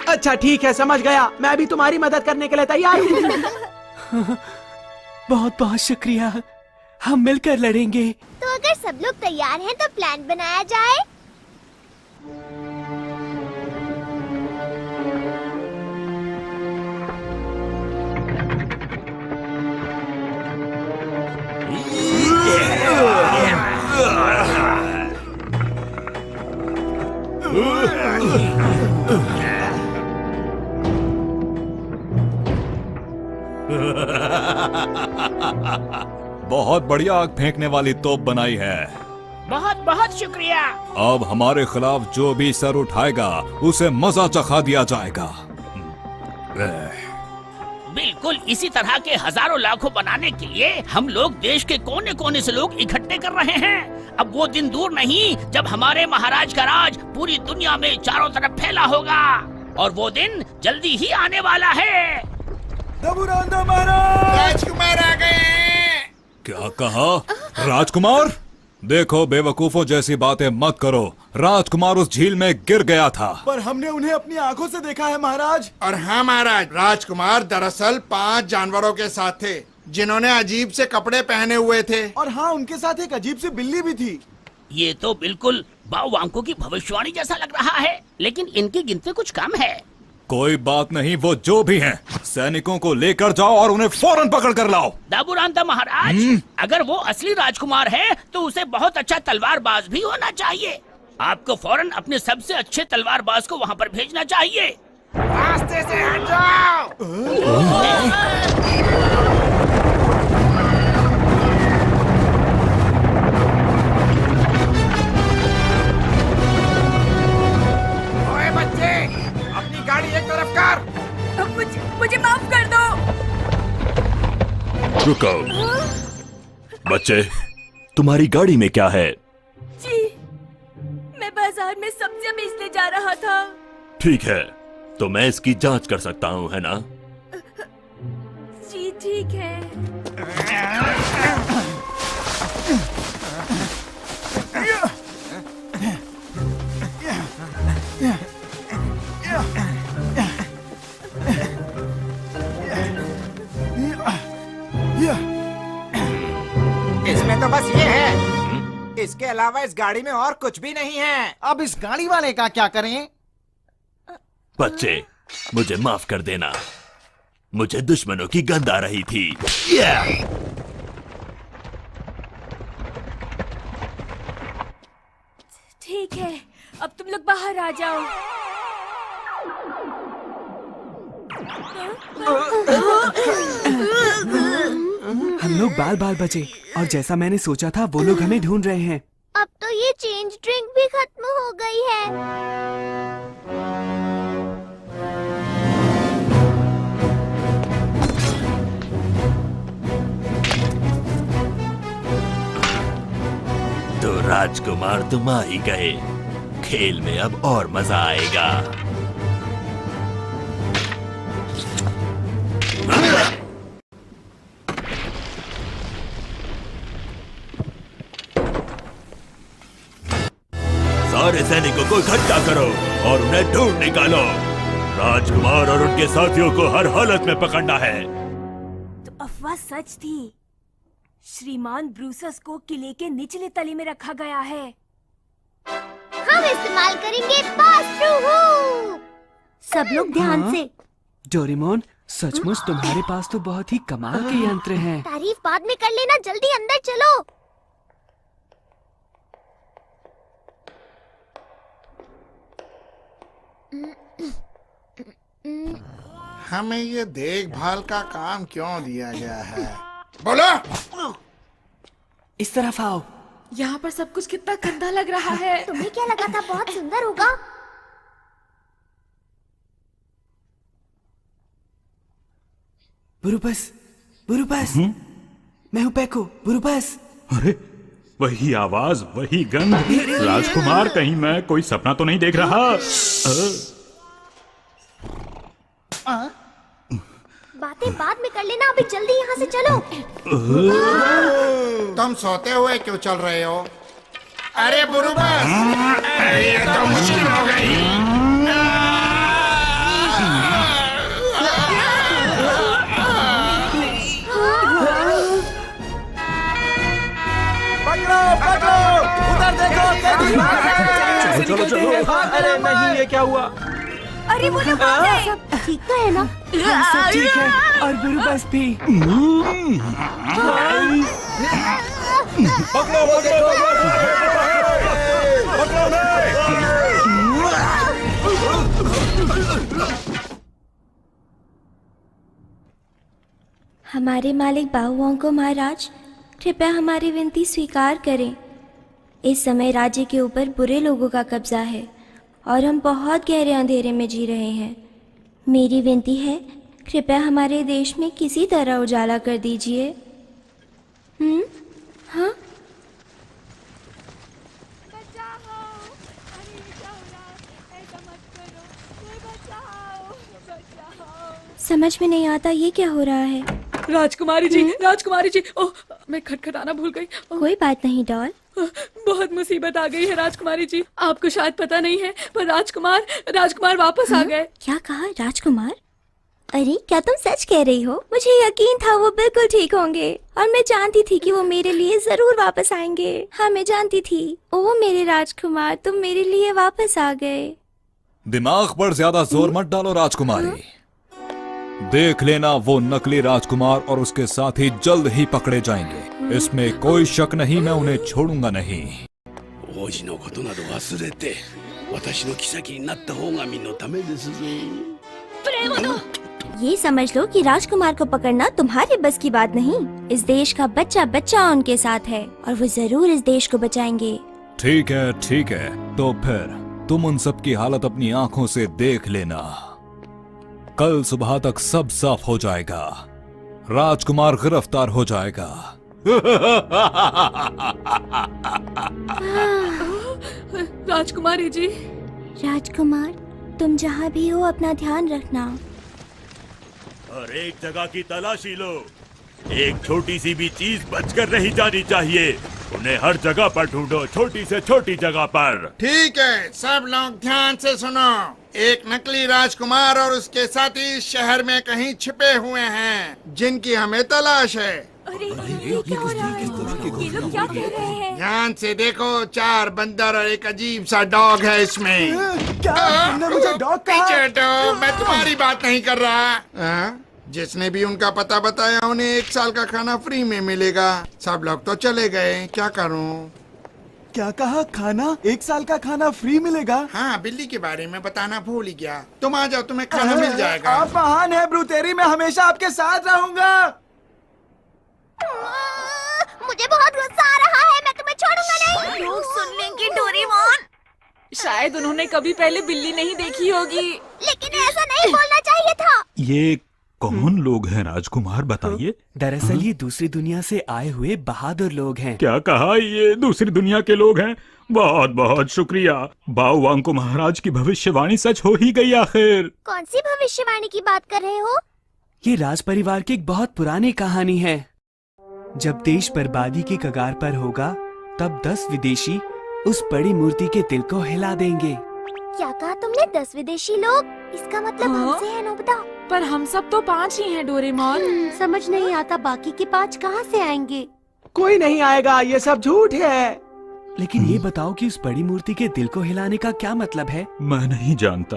अच्छा ठीक है, समझ गया। मैं भी तुम्हारी मदद करने के लिए तैयार हूँ। बहुत बहुत शुक्रिया। हम मिलकर लड़ेंगे। तो अगर सब लोग तैयार हैं तो प्लान बनाया जाए। बहुत बढ़िया आग फेंकने वाली तोप बनाई है। बहुत बहुत शुक्रिया। अब हमारे खिलाफ जो भी सर उठाएगा उसे मजा चखा दिया जाएगा। बिल्कुल इसी तरह के हजारों लाखों बनाने के लिए हम लोग देश के कोने कोने से लोग इकट्ठे कर रहे हैं। अब वो दिन दूर नहीं जब हमारे महाराज का राज पूरी दुनिया में चारों तरफ फैला होगा, और वो दिन जल्दी ही आने वाला है। दाबुरांता महाराज! राजकुमार आ गए। क्या कहा? राजकुमार? देखो बेवकूफों जैसी बातें मत करो। राजकुमार उस झील में गिर गया था। पर हमने उन्हें अपनी आंखों से देखा है महाराज। और हाँ महाराज, राजकुमार दरअसल 5 जानवरों के साथ थे जिन्होंने अजीब से कपड़े पहने हुए थे। और हाँ, उनके साथ एक अजीब सी बिल्ली भी थी। ये तो बिल्कुल बाओवांको की भविष्यवाणी जैसा लग रहा है, लेकिन इनकी गिनती कुछ कम है। कोई बात नहीं, वो जो भी हैं, सैनिकों को लेकर जाओ और उन्हें फौरन पकड़ कर लाओ। दाबुरांता महाराज, अगर वो असली राजकुमार है तो उसे बहुत अच्छा तलवारबाज भी होना चाहिए। आपको फौरन अपने सबसे अच्छे तलवारबाज को वहाँ पर भेजना चाहिए। रास्ते से हट जाओ। ओए बच्चे, अपनी गाड़ी एक तरफ कर। मुझे माफ कर दो। रुको बच्चे, तुम्हारी गाड़ी में क्या है? जी, मैं बाजार में सब्जियां बेचने जा रहा था। ठीक है, तो मैं इसकी जांच कर सकता हूँ, है ना? जी ठीक है। इसमें तो बस ये है। इसके अलावा इस गाड़ी में और कुछ भी नहीं है। अब इस गाड़ी वाले का क्या करें? बच्चे, मुझे माफ कर देना। मुझे दुश्मनों की गंध आ रही थी। ठीक है, अब तुम लोग बाहर आ जाओ। हम लोग बाल बाल बचे और जैसा मैंने सोचा था वो लोग हमें ढूंढ रहे हैं। अब तो ये चेंज ड्रिंक भी खत्म हो गई है। तो राजकुमार तुम आ ही गए। खेल में अब और मजा आएगा। सारे सैनिकों को इकट्ठा करो और उन्हें ढूंढ निकालो। राजकुमार और उनके साथियों को हर हालत में पकड़ना है। तो अफवाह सच थी। श्रीमान ब्रूसस को किले के निचले तले में रखा गया है। हम इस्तेमाल करेंगे पास थ्रू हुक। सब लोग ध्यान से। डोरेमोन, सचमुच तुम्हारे पास तो बहुत ही कमाल के यंत्र हैं। तारीफ बाद में कर लेना, जल्दी अंदर चलो। हमें ये देखभाल का काम क्यों दिया गया है? बोलो। इस तरफ आओ। यहाँ पर सब कुछ कितना गंदा लग रहा है। तुम्हें क्या लगा था बहुत सुंदर होगा? बुरुबस, बुरुबस, मैं हूँ पैको। बुरुबस। अरे वही आवाज, वही गंध। राजकुमार, कहीं मैं कोई सपना तो नहीं देख रहा? बातें बाद में कर लेना, अभी जल्दी यहाँ से चलो। तुम सोते हुए क्यों चल रहे हो? अरे बुरुबस, ये तो मुश्किल हो गई। पकड़ो, पकड़ो, उधर देखो। चलो चलो। अरे नहीं, ये क्या हुआ? अरे वो लोग सब ठीक तो है ना? सब ठीक है और बुरुबस भी। पकड़ो, हमारे मालिक बाहुओंको महाराज, कृपया हमारी विनती स्वीकार करें। इस समय राज्य के ऊपर बुरे लोगों का कब्जा है और हम बहुत गहरे अंधेरे में जी रहे हैं। मेरी विनती है, कृपया हमारे देश में किसी तरह उजाला कर दीजिए। हाँ? समझ में नहीं आता ये क्या हो रहा है। राजकुमारी जी, राजकुमारी जी, ओह मैं खटखटाना भूल गई। कोई बात नहीं डॉल। बहुत मुसीबत आ गई है राजकुमारी जी। आपको शायद पता नहीं है पर राजकुमार वापस आ गए। क्या कहा? राजकुमार? अरे क्या तुम सच कह रही हो? मुझे यकीन था वो बिल्कुल ठीक होंगे और मैं जानती थी कि वो मेरे लिए जरूर वापस आएंगे। हाँ मैं जानती थी। ओ मेरे राजकुमार, तुम मेरे लिए वापस आ गए। दिमाग पर ज्यादा जोर मत डालो राजकुमारी। देख लेना, वो नकली राजकुमार और उसके साथी जल्द ही पकड़े जाएंगे। इसमें कोई शक नहीं, मैं उन्हें छोड़ूंगा नहीं। ये समझ लो कि राजकुमार को पकड़ना तुम्हारे बस की बात नहीं। इस देश का बच्चा बच्चा उनके साथ है और वो जरूर इस देश को बचाएंगे। ठीक है, तो फिर तुम उन सब की हालत अपनी आंखों से देख लेना। कल सुबह तक सब साफ हो जाएगा। राजकुमार गिरफ्तार हो जाएगा। राजकुमारी जी। राजकुमार, तुम जहाँ भी हो अपना ध्यान रखना। हर एक जगह की तलाशी लो। एक छोटी सी भी चीज बचकर नहीं जानी चाहिए। उन्हें हर जगह पर ढूंढो, छोटी से छोटी जगह पर। ठीक है, सब लोग ध्यान से सुनो। एक नकली राजकुमार और उसके साथी शहर में कहीं छिपे हुए हैं जिनकी हमें तलाश है। अरे ये क्या हो रहा है? ये लोग क्या कह रहे हैं? ध्यान से देखो, 4 बंदर और एक अजीब सा डॉग है इसमें। क्या तुमने मुझे डॉग कहा? पीछे हटो, मैं तुम्हारी बात नहीं कर रहा। जिसने भी उनका पता बताया उन्हें 1 साल का खाना फ्री में मिलेगा। सब लोग तो चले गए, क्या करूं? क्या कहा? खाना? 1 साल का खाना फ्री मिलेगा? हाँ, बिल्ली के बारे में बताना भूल ही गया। तुम आ जाओ, तुम्हें खाना मिल जाएगा। आप महान है ब्रूतेरी, मैं हमेशा आपके साथ रहूंगा। मुझे बहुत गुस्सा आ रहा है, मैं तुम्हें छोड़ूंगा नहीं। लोग सुन लेंगे डोरेमोन। शायद उन्होंने कभी पहले बिल्ली नहीं देखी होगी। लेकिन ऐसा नहीं बोलना चाहिए था। ये कौन लोग हैं राजकुमार, बताइए। दरअसल ये दूसरी दुनिया से आए हुए बहादुर लोग हैं। क्या कहा? ये दूसरी दुनिया के लोग हैं? बहुत बहुत शुक्रिया। बाओ वांको महाराज की भविष्यवाणी सच हो ही गई आखिर। कौन सी भविष्यवाणी की बात कर रहे हो? ये राज परिवार की एक बहुत पुरानी कहानी है। जब देश बर्बादी की कगार पर होगा, तब 10 विदेशी उस बड़ी मूर्ति के दिल को हिला देंगे। क्या कहा तुमने? 10 विदेशी लोग? इसका मतलब हमसे है नोबिता। पर हम सब तो 5 ही हैं डोरेमोन। समझ नहीं आता बाकी के 5 कहाँ से आएंगे? कोई नहीं आएगा, ये सब झूठ है। लेकिन ये बताओ कि उस बड़ी मूर्ति के दिल को हिलाने का क्या मतलब है? मैं नहीं जानता,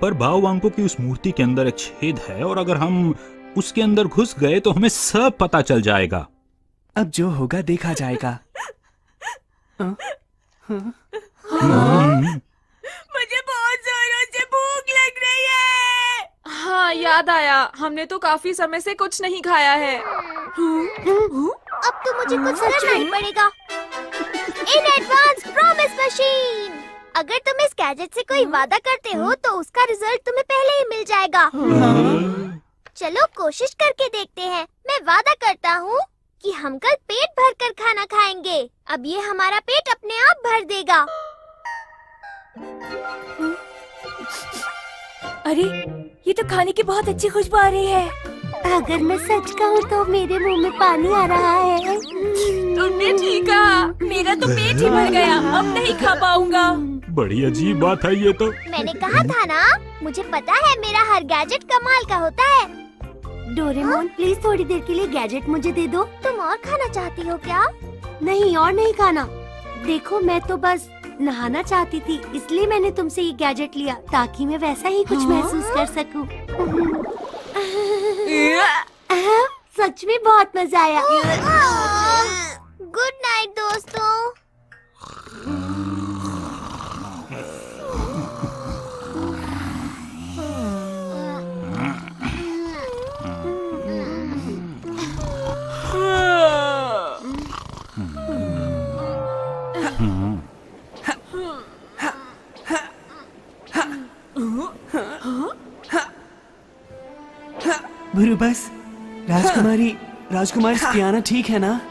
पर बाओ वांको की उस मूर्ति के अंदर एक छेद है और अगर हम उसके अंदर घुस गए तो हमें सब पता चल जाएगा। अब जो होगा देखा जाएगा। मुझे बहुत जोरों से भूख लग रही है। हाँ, याद आया, हमने तो काफी समय से कुछ नहीं खाया है। अब तो मुझे कुछ करना ही पड़ेगा। In advance promise machine. अगर तुम इस गैजेट से कोई वादा करते हो तो उसका रिजल्ट तुम्हें पहले ही मिल जाएगा। चलो कोशिश करके देखते हैं। मैं वादा करता हूँ कि हम कल पेट भर कर खाना खाएंगे। अब ये हमारा पेट अपने आप भर देगा। अरे, ये तो खाने की बहुत अच्छी खुशबू आ रही है। अगर मैं सच कहूँ तो मेरे मुंह में पानी आ रहा है। तुमने ठीक कहा, मेरा तो पेट ही भर गया, अब नहीं खा पाऊंगा। बड़ी अजीब बात है ये तो। मैंने कहा था ना, मुझे पता है मेरा हर गैजेट कमाल का होता है। डोरेमोन प्लीज थोड़ी देर के लिए गैजेट मुझे दे दो। तुम और खाना चाहती हो क्या? नहीं, और नहीं खाना। देखो, मैं तो बस नहाना चाहती थी, इसलिए मैंने तुमसे ये गैजेट लिया ताकि मैं वैसा ही कुछ महसूस कर सकूं। सच में बहुत मजा आया। गुड नाइट दोस्तों। भुरु बस, राजकुमारी स्पियाना ठीक है ना?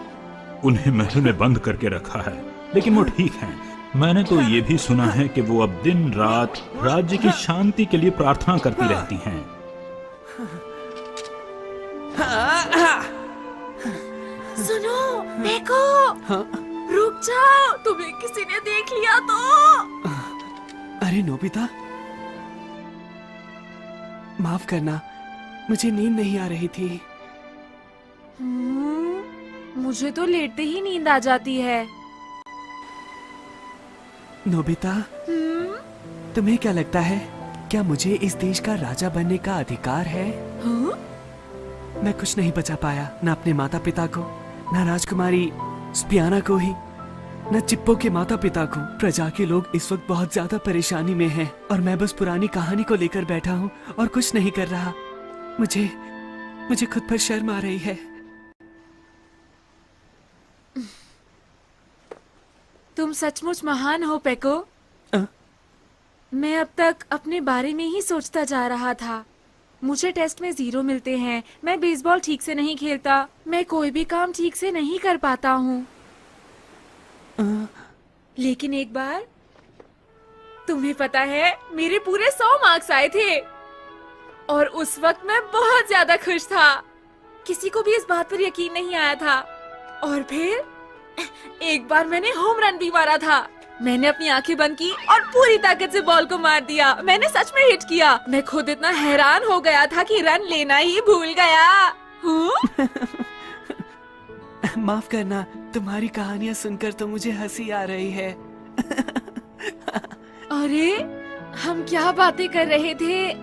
उन्हें महल में बंद करके रखा है, लेकिन वो ठीक हैं। मैंने तो ये भी सुना है कि वो अब दिन रात राज्य की शांति के लिए प्रार्थना करती रहती हैं। सुनो, देखो। रुक जाओ, तुम्हें किसी ने देख लिया तो। अरे नोबिता, माफ करना, मुझे नींद नहीं आ रही थी। मुझे तो लेटते ही नींद आ जाती है। नोबिता, तुम्हें क्या लगता है, क्या मुझे इस देश का राजा बनने का अधिकार है? मैं कुछ नहीं बचा पाया, न अपने माता पिता को, न राजकुमारी स्पियाना को ही, न चिप्पो के माता पिता को। प्रजा के लोग इस वक्त बहुत ज्यादा परेशानी में हैं और मैं बस पुरानी कहानी को लेकर बैठा हूँ और कुछ नहीं कर रहा। मुझे खुद पर शर्म आ रही है। तुम सचमुच महान हो पेको। मैं अब तक अपने बारे में ही सोचता जा रहा था। मुझे टेस्ट में 0 मिलते हैं, मैं बेसबॉल ठीक से नहीं खेलता, मैं कोई भी काम ठीक से नहीं कर पाता हूँ। लेकिन एक बार, तुम्हें पता है, मेरे पूरे 100 मार्क्स आए थे और उस वक्त मैं बहुत ज्यादा खुश था। किसी को भी इस बात पर यकीन नहीं आया था। और फिर एक बार मैंने होम रन भी मारा था। मैंने अपनी आंखें बंद की और पूरी ताकत से बॉल को मार दिया। मैंने सच में हिट किया। मैं खुद इतना हैरान हो गया था कि रन लेना ही भूल गया। माफ करना, तुम्हारी कहानियाँ सुनकर तो मुझे हंसी आ रही है। अरे, हम क्या बातें कर रहे थे?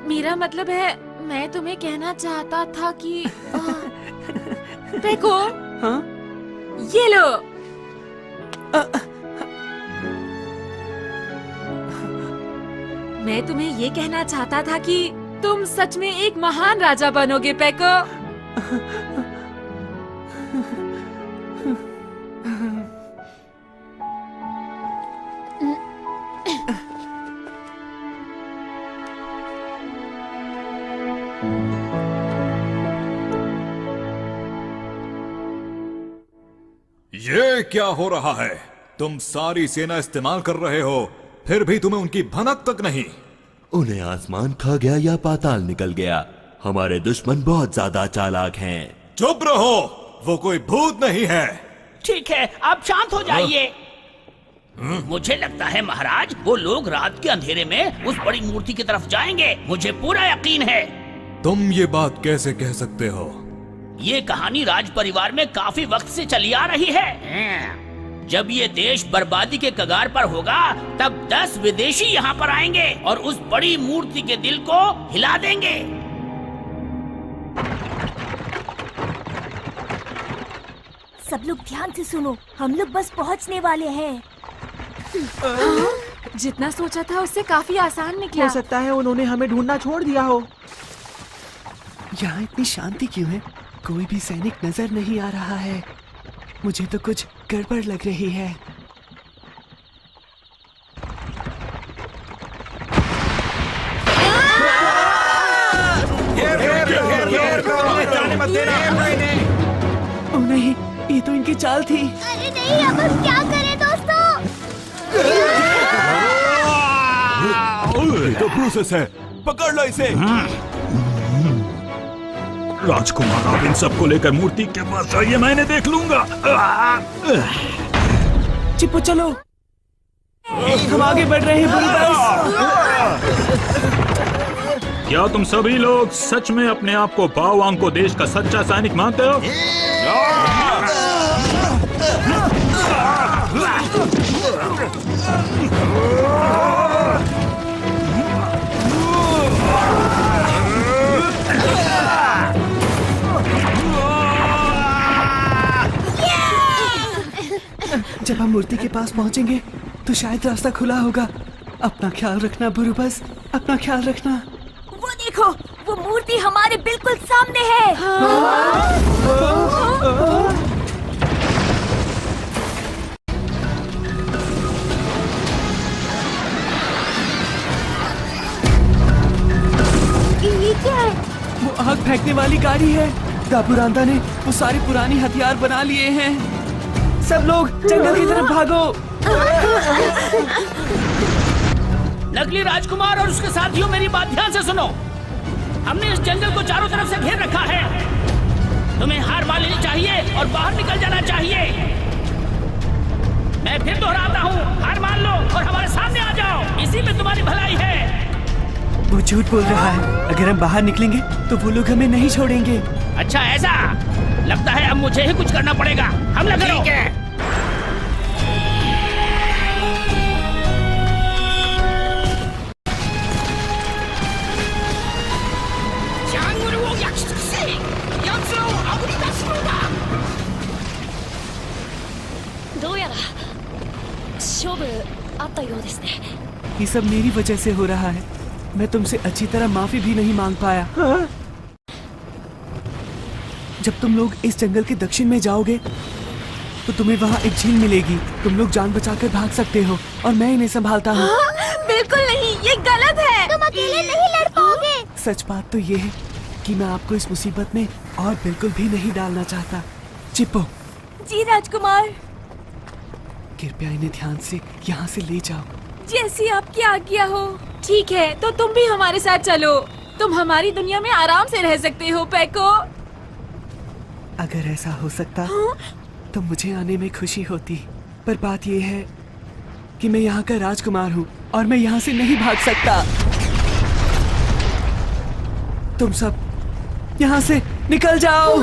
मेरा मतलब है, मैं तुम्हें कहना चाहता था कि देखो, हाँ? ये लो। ये कहना चाहता था कि तुम सच में एक महान राजा बनोगे पेको। ये क्या हो रहा है? तुम सारी सेना इस्तेमाल कर रहे हो, फिर भी तुम्हें उनकी भनक तक नहीं। उन्हें आसमान खा गया या पाताल निकल गया। हमारे दुश्मन बहुत ज्यादा चालाक हैं। चुप रहो, वो कोई भूत नहीं है। ठीक है, आप शांत हो जाइए। मुझे लगता है महाराज, वो लोग रात के अंधेरे में उस बड़ी मूर्ति की तरफ जाएंगे। मुझे पूरा यकीन है। तुम ये बात कैसे कह सकते हो? ये कहानी राज परिवार में काफी वक्त से चली आ रही है। जब ये देश बर्बादी के कगार पर होगा, तब 10 विदेशी यहाँ पर आएंगे और उस बड़ी मूर्ति के दिल को हिला देंगे। सब लोग ध्यान से सुनो, हम लोग बस पहुँचने वाले हैं। जितना सोचा था उससे काफी आसान निकला। हो सकता है उन्होंने हमें ढूंढना छोड़ दिया हो। यहाँ इतनी शांति क्यों है? कोई भी सैनिक नजर नहीं आ रहा है। मुझे तो कुछ गड़बड़ लग रही है। ओ नहीं, ये तो इनकी चाल थी। अरे नहीं, अब हम क्या करें दोस्तों? ये तो प्रोसेस है, पकड़ लो इसे। राजकुमार, आप इन सबको लेकर मूर्ति के पास जाइए, मैंने देख लूंगा। चिप्पू चलो, हम आगे बढ़ रहे हैं बुरुबस। क्या तुम सभी लोग सच में अपने आप को बाओवांग देश का सच्चा सैनिक मानते हो? जब हम मूर्ति के पास पहुंचेंगे तो शायद रास्ता खुला होगा। अपना ख्याल रखना बुरुबस, अपना ख्याल रखना। वो देखो, वो मूर्ति हमारे बिल्कुल सामने है। ये क्या है? वो आग फेंकने वाली गाड़ी है। दाबुरांदा ने वो सारे पुराने हथियार बना लिए हैं। सब लोग जंगल की तरफ भागो। नकली राजकुमार और उसके साथियों, मेरी बात ध्यान से सुनो। हमने इस जंगल को चारों तरफ से घेर रखा है। तुम्हें हार मान लेनी चाहिए और बाहर निकल जाना चाहिए। मैं फिर दोहराता हूँ, हार मान लो और हमारे सामने आ जाओ। इसी में तुम्हारी भलाई है। वो झूठ बोल रहा है। अगर हम बाहर निकलेंगे तो वो लोग हमें नहीं छोड़ेंगे। अच्छा ऐसा? लगता है अब मुझे ही कुछ करना पड़ेगा। हमला करो। ठीक है। ये सब मेरी वजह से हो रहा है। मैं तुमसे अच्छी तरह माफी भी नहीं मांग पाया। जब तुम लोग इस जंगल के दक्षिण में जाओगे तो तुम्हें वहाँ एक झील मिलेगी। तुम लोग जान बचाकर भाग सकते हो और मैं इन्हें संभालता हूँ। बिल्कुल नहीं, ये गलत है। तुम अकेले नहीं लड़ पाओगे। सच बात तो ये है कि मैं आपको इस मुसीबत में और बिल्कुल भी नहीं डालना चाहता। चिप्पो। जी राजकुमार। कृपया इन्हें ध्यान से यहाँ से ले जाओ। जैसी आपकी आज्ञा हो। ठीक है, तो तुम भी हमारे साथ चलो। तुम हमारी दुनिया में आराम से रह सकते हो पेको। अगर ऐसा हो सकता तो मुझे आने में खुशी होती, पर बात यह है कि मैं यहाँ का राजकुमार हूँ और मैं यहाँ से नहीं भाग सकता। तुम सब यहाँ से निकल जाओ।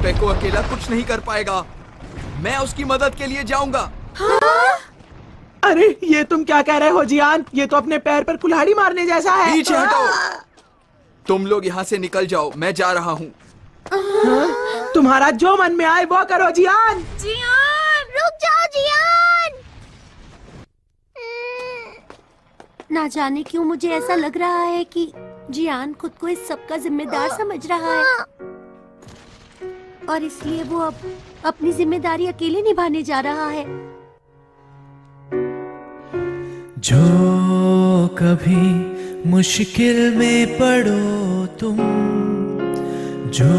पेको अकेला कुछ नहीं कर पाएगा। मैं उसकी मदद के लिए जाऊंगा। अरे ये तुम क्या कह रहे हो जियान? ये तो अपने पैर पर कुल्हाड़ी मारने जैसा है। पीछे हटो। तुम लोग यहाँ से निकल जाओ, मैं जा रहा हूँ। तुम्हारा जो मन में आए वो करो जियान। जियान रुक जाओ जियान। ना जाने क्यों मुझे ऐसा लग रहा है कि जियान खुद को इस सब का जिम्मेदार समझ रहा है और इसलिए वो अब अपनी जिम्मेदारी अकेले निभाने जा रहा है। जो कभी मुश्किल में पड़ो तुम, जो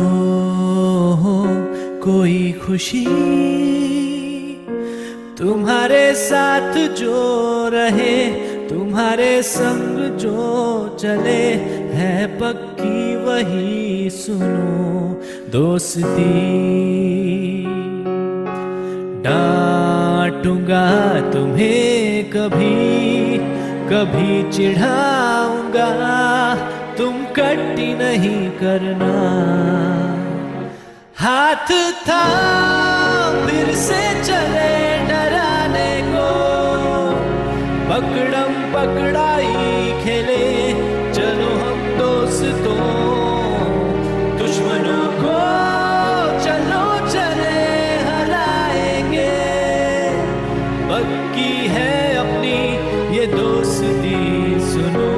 हो कोई खुशी तुम्हारे साथ जो रहे, तुम्हारे संग जो चले, है पक्की वही सुनो दोस्ती। डांटूंगा तुम्हें कभी, कभी चिढ़ाऊंगा, तुम कट्टी नहीं करना। हाथ था फिर से चले डराने को, पकड़म पकड़ाई खेले चलो हम दोस्तों। दुश्मनों को चलो चले हराएंगे, पक्की है अपनी ये दोस्ती सुनो।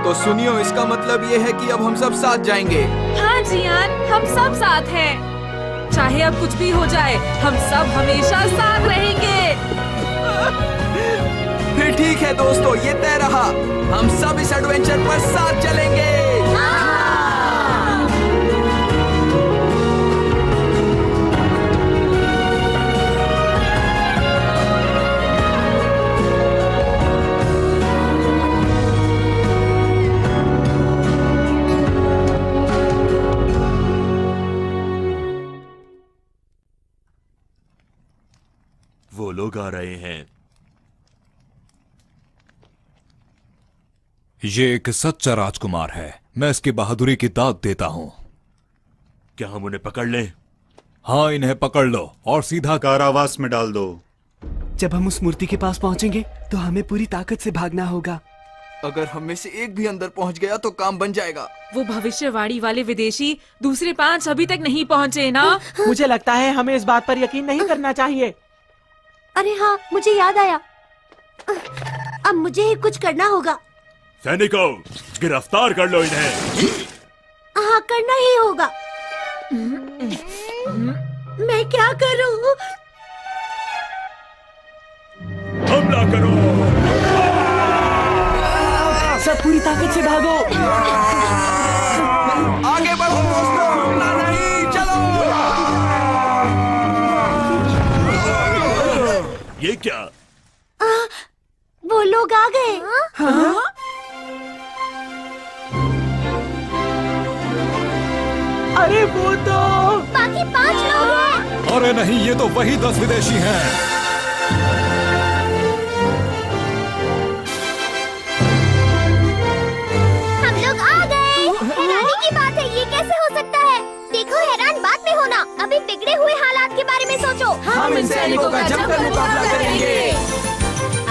तो सुनियो, इसका मतलब ये है कि अब हम सब साथ जाएंगे। हाँ जियान, हम सब साथ हैं। चाहे अब कुछ भी हो जाए, हम सब हमेशा साथ रहेंगे। फिर ठीक है दोस्तों, ये तय रहा, हम सब इस एडवेंचर पर साथ चलेंगे। वो लोग आ रहे हैं। ये एक सच्चा राजकुमार है, मैं इसकी बहादुरी की दाद देता हूँ। क्या हम उन्हें पकड़ लें? हाँ, इन्हें पकड़ लो और सीधा कारावास में डाल दो। जब हम उस मूर्ति के पास पहुंचेंगे तो हमें पूरी ताकत से भागना होगा। अगर हम में से एक भी अंदर पहुंच गया तो काम बन जाएगा। वो भविष्यवाणी वाले विदेशी दूसरे 5 अभी तक नहीं पहुँचे ना? मुझे लगता है हमें इस बात पर यकीन नहीं करना चाहिए। अरे हाँ, मुझे याद आया, अब मुझे ही कुछ करना होगा। सैनिकों, गिरफ्तार कर लो इन्हें। हाँ, करना ही होगा। मैं क्या करूं? हमला करो। सब पूरी ताकत से भागो। आगे बढ़ो दोस्तों, नहीं चलो। ये क्या? वो लोग आ गए। हाँ? अरे वो तो बाकी 5 लोग हैं। अरे नहीं, ये तो वही 10 विदेशी हैं। हम लोग आ गए। हैरानी की बात है, ये कैसे हो सकता है? देखो, हैरान बाद में होना, अभी बिगड़े हुए हालात के बारे में सोचो। हम इन सैनिकों का जमकर मुकाबला करेंगे।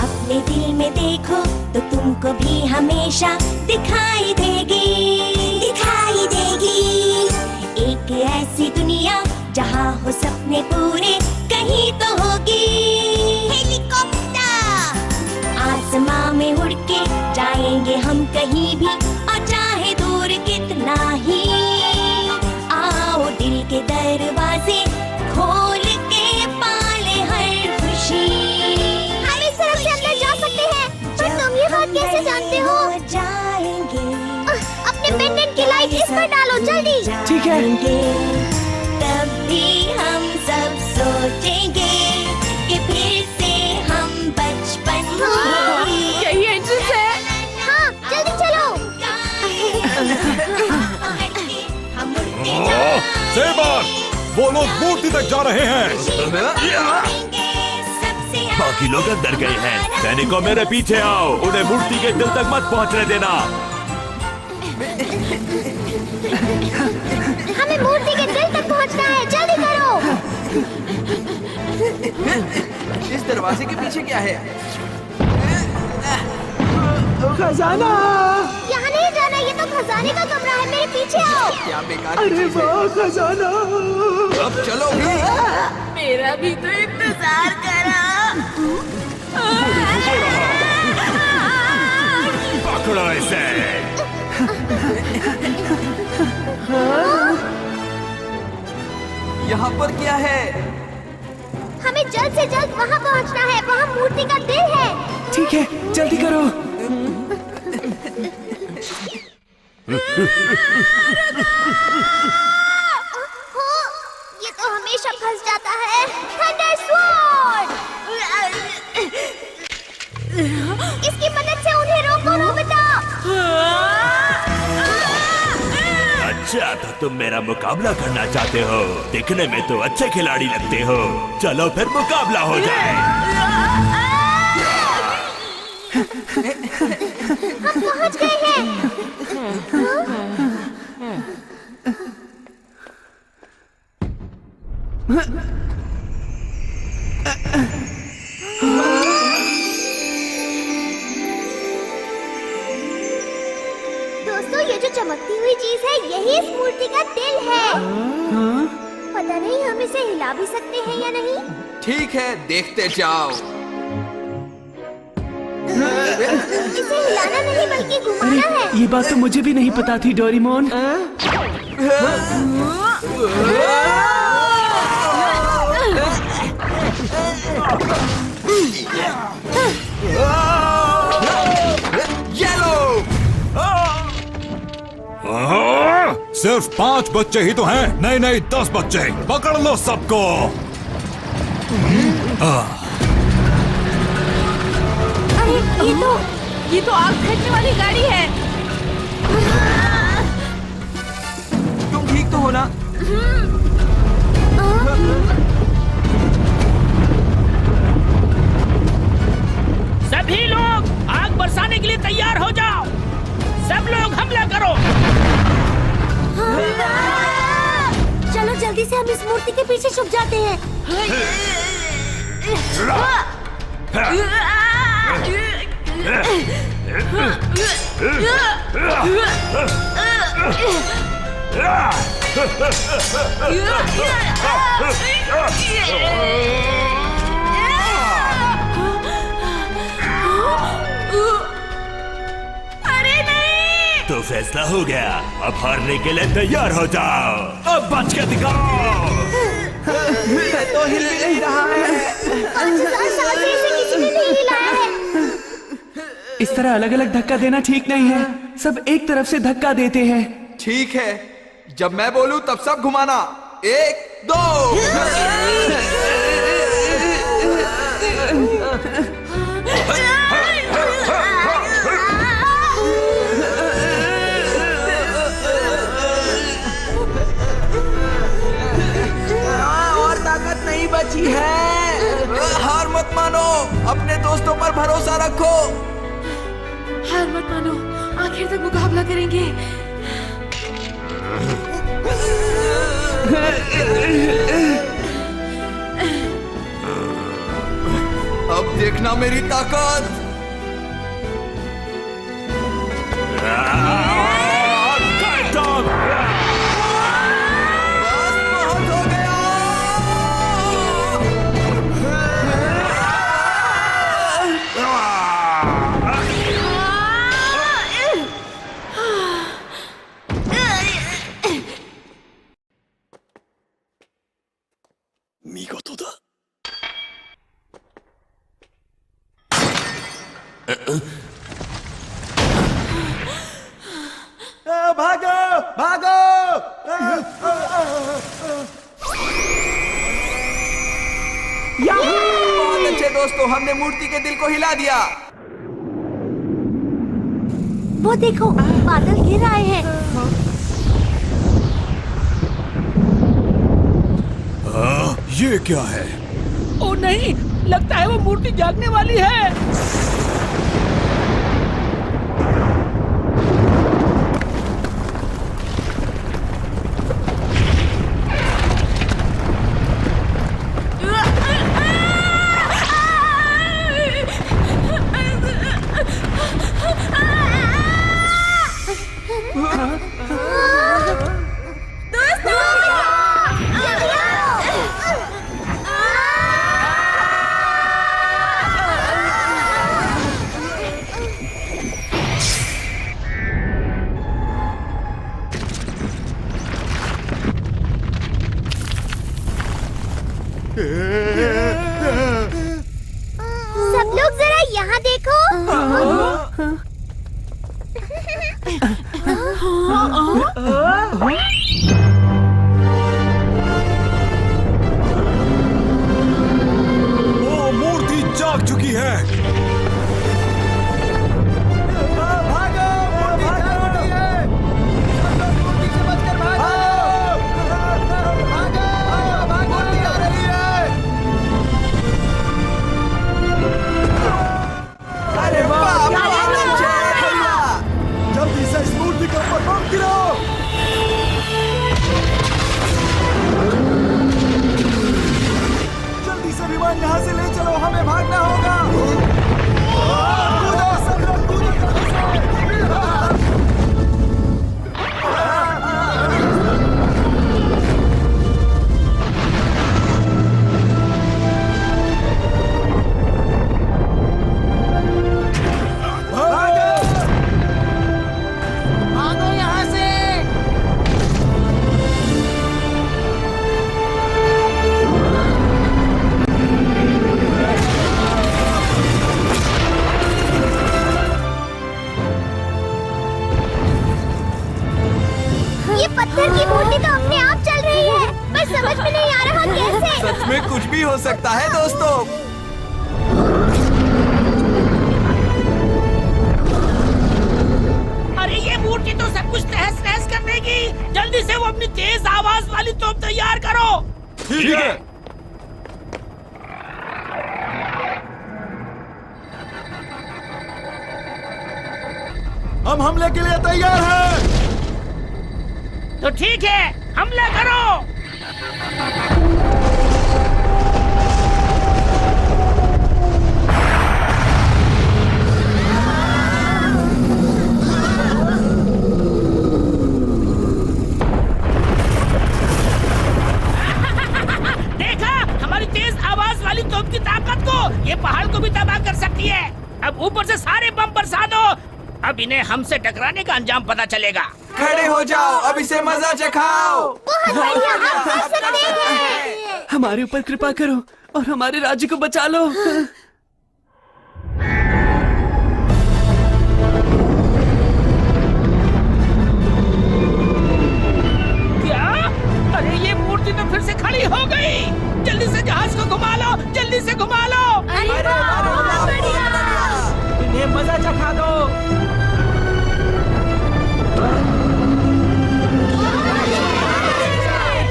अपने दिल में देखो तो तुमको भी हमेशा दिखाई देगी, दिखाई देगी। एक ऐसी दुनिया जहाँ हो सपने पूरे, कहीं तो होगी हेलीकॉप्टर। आसमां में उड़ के जाएंगे हम कहीं भी, और चाहे दूर कितना ही। आओ दिल के दरवाजे खोल के पाले हर खुशी। हम इस तरफ से अंदर जा सकते हैं, पर तुम ये बात कैसे जानते हो? जाएंगे अपने पेंडेंट की लाइट इस पर डालो जल्दी। ठीक है। तब भी हम सब सोचेंगे कि फिर से हम बचपन यही एंट्रेंस है। हाँ, जल्दी चलो। सेबर, वो लोग मूर्ति तक जा रहे हैं। बाकी लोग अंदर गए हैं। सैनिकों, मेरे पीछे आओ, उन्हें मूर्ति के दिल तक मत पहुंचने देना। हमें मूर्ति के दिल तक पहुंचना है, जल्दी करो। इस दरवाजे के पीछे क्या है? खजाना। यहाँ नहीं जाना, ये तो खजाने का कमरा है, मेरे पीछे आओ। क्या बेकार अरे वाह खजाना। अब चलो भी। मेरा भी तो इंतजार करा। पकड़ो इसे। यहाँ पर क्या है? हमें जल्द से जल्द वहाँ पहुँचना है, वहाँ मूर्ति का दिल है। ठीक है, जल्दी करो। ये तो हमेशा फंस जाता है। Thunder sword. इसकी मदद से उन्हें रोको नोबिता। अच्छा, तो तुम मेरा मुकाबला करना चाहते हो? दिखने में तो अच्छे खिलाड़ी लगते हो। चलो फिर मुकाबला हो जाए। हम पहुंच गए हैं। दोस्तों, ये जो चमकती हुई चीज है, यही इस मूर्ति का दिल है। पता नहीं हम इसे हिला भी सकते हैं या नहीं। ठीक है, देखते जाओ। इसे हिलाना नहीं बल्कि घुमाना है। ये बात तो मुझे भी नहीं पता थी डोरेमोन। येलो। सिर्फ 5 बच्चे ही तो हैं। नहीं 10 बच्चे। पकड़ लो सबको। ये तो आग फेंकने वाली गाड़ी है। तुम ठीक तो हो ना? सभी लोग आग बरसाने के लिए तैयार हो जाओ। सब लोग हमला करो। चलो जल्दी से हम इस मूर्ति के पीछे छुप जाते हैं। अरे नहीं। तो फैसला हो गया। अब हारने के लिए तैयार हो जाओ। अब बच के दिखाओ। तो हिल भी नहीं रहा है। 5000 साल से इसे किसी ने नहीं हिलाया है। इस तरह अलग अलग धक्का देना ठीक नहीं है। सब एक तरफ से धक्का देते हैं। ठीक है, जब मैं बोलूं तब सब घुमाना। 1 2। और ताकत नहीं बची है। हार मत मानो, अपने दोस्तों पर भरोसा रखो। हार मत मानो, आखिर तक मुकाबला करेंगे। अब देखना मेरी ताकत। भागो भागो। बहुत अच्छे दोस्तों, हमने मूर्ति के दिल को हिला दिया। वो देखो, बादल गिर आए हैं। ये क्या है? ओ नहीं, लगता है वो मूर्ति जागने वाली है। सब लोग जरा यहाँ देखो। वो मूर्ति जाग चुकी है। जल्दी से इस मूर्ति के ऊपर बम गिराओ। जल्दी से विमान यहाँ से ले चलो, हमें भागना होगा। कूदो, सब लोग कूदो जल्दी से। भागो यहाँ से। ये पत्थर की मूर्ति तो अपने आप चल रही है, पर समझ में नहीं आ रहा कैसे। सच में कुछ भी हो सकता है दोस्तों। अरे ये मूर्ति तो सब कुछ तहस नहस कर देगी। जल्दी से वो अपनी तेज आवाज वाली तोप तैयार करो। ठीक है। हम हमले के लिए तैयार हैं। तो ठीक है, हमला करो। देखा हमारी तेज आवाज वाली तोप की ताकत को। ये पहाड़ को भी तबाह कर सकती है। अब ऊपर से सारे बम बरसा दो। अब इन्हें हमसे टकराने का अंजाम पता चलेगा। खड़े हो जाओ, अब इसे मजा चखाओ। हमारे ऊपर कृपा करो और हमारे राज्य को बचा लो। क्या? अरे ये मूर्ति तो फिर से खड़ी हो गई। जल्दी से जहाज को घुमा लो, जल्दी से घुमा लो। इन्हें मजा चखा दो।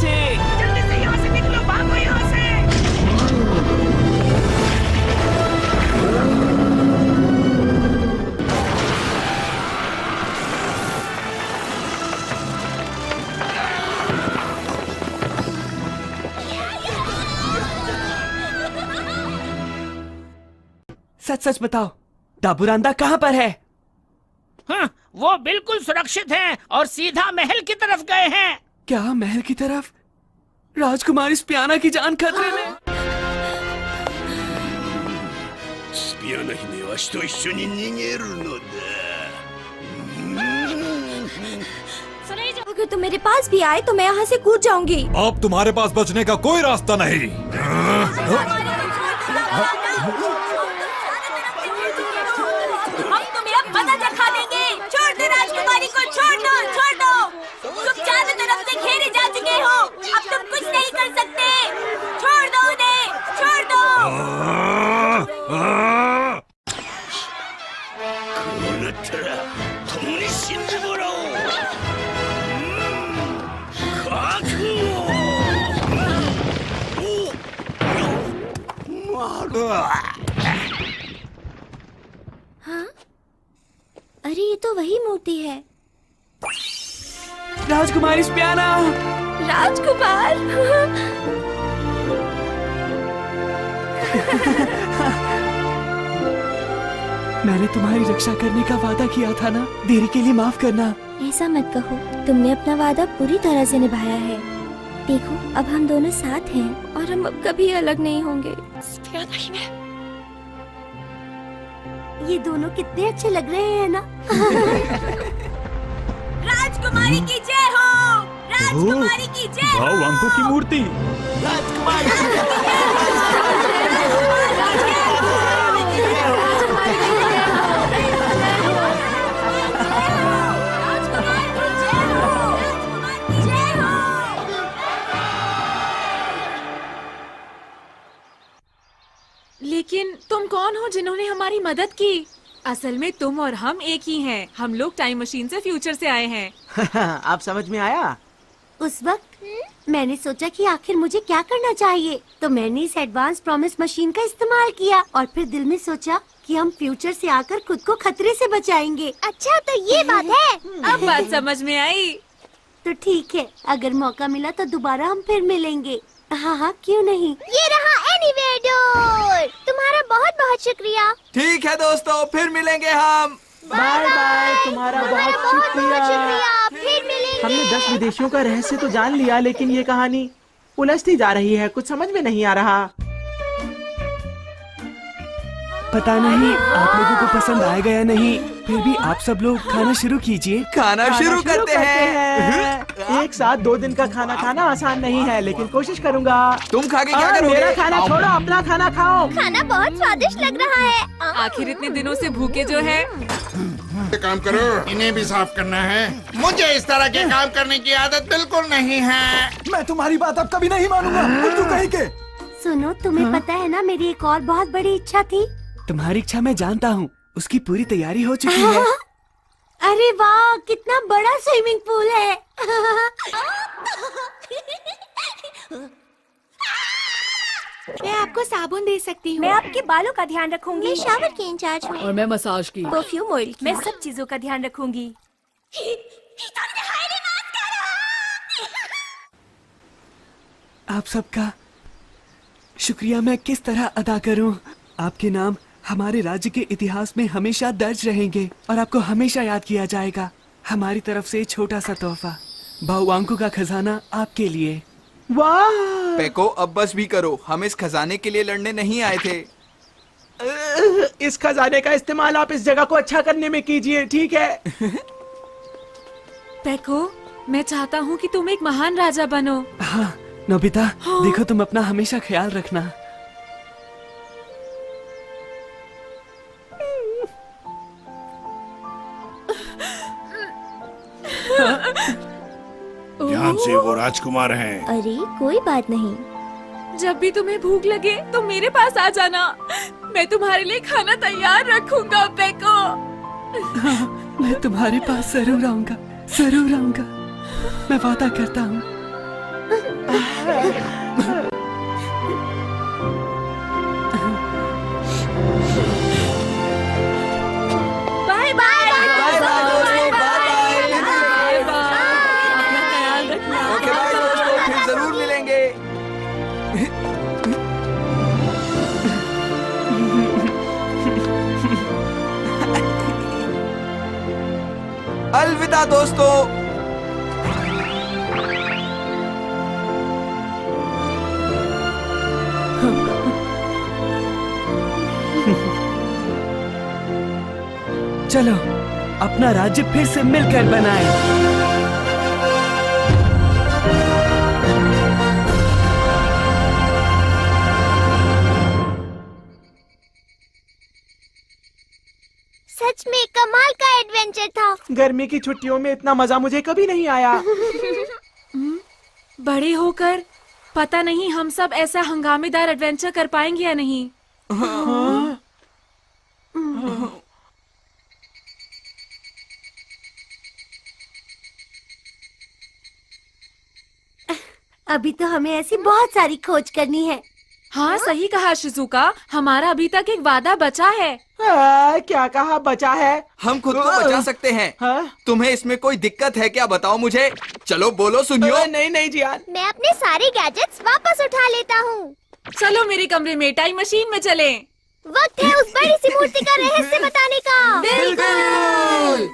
जल्दी से यहाँ से निकलो, भागो यहाँ से। सच सच बताओ, दाबुरांदा कहाँ पर है? हाँ, वो बिल्कुल सुरक्षित हैं और सीधा महल की तरफ गए हैं। क्या महल की तरफ? राजकुमारी स्पियाना की जान खतरे में। अगर तुम मेरे पास भी आए तो मैं यहाँ से कूद जाऊंगी। अब तुम्हारे पास बचने का कोई रास्ता नहीं। हम तुम्हें अब मजा चखा देंगे। छोड़ दो राजकुमारी को, छोड़ दो, छोड़ दो। तुम चारों तरफ से घेरे जा चुके हो, अब तुम कुछ नहीं कर सकते। छोड़ दो उन्हें, छोड़ दो। हाँ? अरे ये तो वही मूर्ति है। राजकुमारी स्पियाना। राजकुमार। मैंने तुम्हारी रक्षा करने का वादा किया था ना, देरी के लिए माफ करना। ऐसा मत कहो, तुमने अपना वादा पूरी तरह से निभाया है। देखो अब हम दोनों साथ हैं और हम अब कभी अलग नहीं होंगे। ये दोनों कितने अच्छे लग रहे हैं ना। राजकुमारी की जय हो, राजकुमारी की जय हो। वांको की मूर्ति। राजकुमारी की जय लेकिन तुम कौन हो जिन्होंने हमारी मदद की? असल में तुम और हम एक ही हैं। हम लोग टाइम मशीन से फ्यूचर से आए हैं। आप समझ में आया? उस वक्त मैंने सोचा कि आखिर मुझे क्या करना चाहिए, तो मैंने इस एडवांस प्रॉमिस मशीन का इस्तेमाल किया और फिर दिल में सोचा कि हम फ्यूचर से आकर खुद को खतरे से बचाएंगे। अच्छा, तो ये बात है। अब बात समझ में आई। तो ठीक है, अगर मौका मिला तो दोबारा हम फिर मिलेंगे। हाँ हाँ, क्यों नहीं। ये रहा एनीवेयर डोर। तुम्हारा बहुत बहुत शुक्रिया। ठीक है दोस्तों, फिर मिलेंगे हम। Bye bye. तुम्हारा बहुत शुक्रिया। फिर मिलेंगे। हमने 10 विदेशियों का रहस्य तो जान लिया, लेकिन ये कहानी उलझती जा रही है। कुछ समझ में नहीं आ रहा। पता नहीं आप लोगों को पसंद आएगा या नहीं, फिर भी आप सब लोग खाना शुरू कीजिए। खाना शुरू करते हैं। एक साथ 2 दिन का खाना खाना आसान नहीं है, लेकिन कोशिश करूंगा। तुम खा के क्या करोगे? मेरा खाना छोड़ो, अपना खाना खाओ। खाना बहुत स्वादिष्ट लग रहा है। आखिर इतने दिनों से भूखे जो है। काम करो, इन्हें भी साफ करना है। मुझे इस तरह के काम करने की आदत बिल्कुल नहीं है। मैं तुम्हारी बात अब कभी नहीं मानूंगा। तू कहीं के। सुनो, तुम्हें पता है ना, मेरी एक और बहुत बड़ी इच्छा थी। तुम्हारी इच्छा मैं जानता हूँ, उसकी पूरी तैयारी हो चुकी है। अरे वाह, कितना बड़ा स्विमिंग पूल है। मैं आपको साबुन दे सकती हूँ। मैं आपके बालों का ध्यान रखूंगी। मैं शावर की इंचार्ज हूँ। और मैं मसाज की। Perfume oil. मैं सब चीजों का ध्यान रखूंगी। आप सबका शुक्रिया मैं किस तरह अदा करूं? आपके नाम हमारे राज्य के इतिहास में हमेशा दर्ज रहेंगे और आपको हमेशा याद किया जाएगा। हमारी तरफ से छोटा सा तोहफा, बाहुआंकू का खजाना आपके लिए। वाह! पेको, अब बस भी करो। हम इस खजाने के लिए लड़ने नहीं आए थे। इस खजाने का इस्तेमाल आप इस जगह को अच्छा करने में कीजिए, ठीक है? पेको, मैं चाहता हूँ कि तुम एक महान राजा बनो। हाँ नोबिता, देखो तुम अपना हमेशा ख्याल रखना। ध्यान से, वो राजकुमार हैं। अरे कोई बात नहीं। जब भी तुम्हें भूख लगे तो मेरे पास आ जाना। मैं तुम्हारे लिए खाना तैयार रखूंगा पेको। मैं तुम्हारे पास जरूर आऊंगा, जरूर आऊंगा। मैं वादा करता हूँ। Bye bye. ओके बाय दोस्तों, फिर जरूर मिलेंगे। अलविदा दोस्तों। चलो अपना राज्य फिर से मिलकर बनाएं। सच में कमाल का एडवेंचर था। गर्मी की छुट्टियों में इतना मजा मुझे कभी नहीं आया। बड़े होकर पता नहीं हम सब ऐसा हंगामेदार एडवेंचर कर पाएंगे या नहीं। अभी तो हमें ऐसी बहुत सारी खोज करनी है। हाँ सही कहा शिजुका, हमारा अभी तक एक वादा बचा है। क्या कहा बचा है? हम खुद को बचा सकते हैं। तुम्हें इसमें कोई दिक्कत है क्या? बताओ मुझे। चलो बोलो, सुनियो। नहीं नहीं जियान, मैं अपने सारे गैजेट्स वापस उठा लेता हूँ। चलो मेरे कमरे में टाइम मशीन में चलें। वक्त है उस बड़ी सी मूर्ति का रहस्य बताने का। बिल्कुल।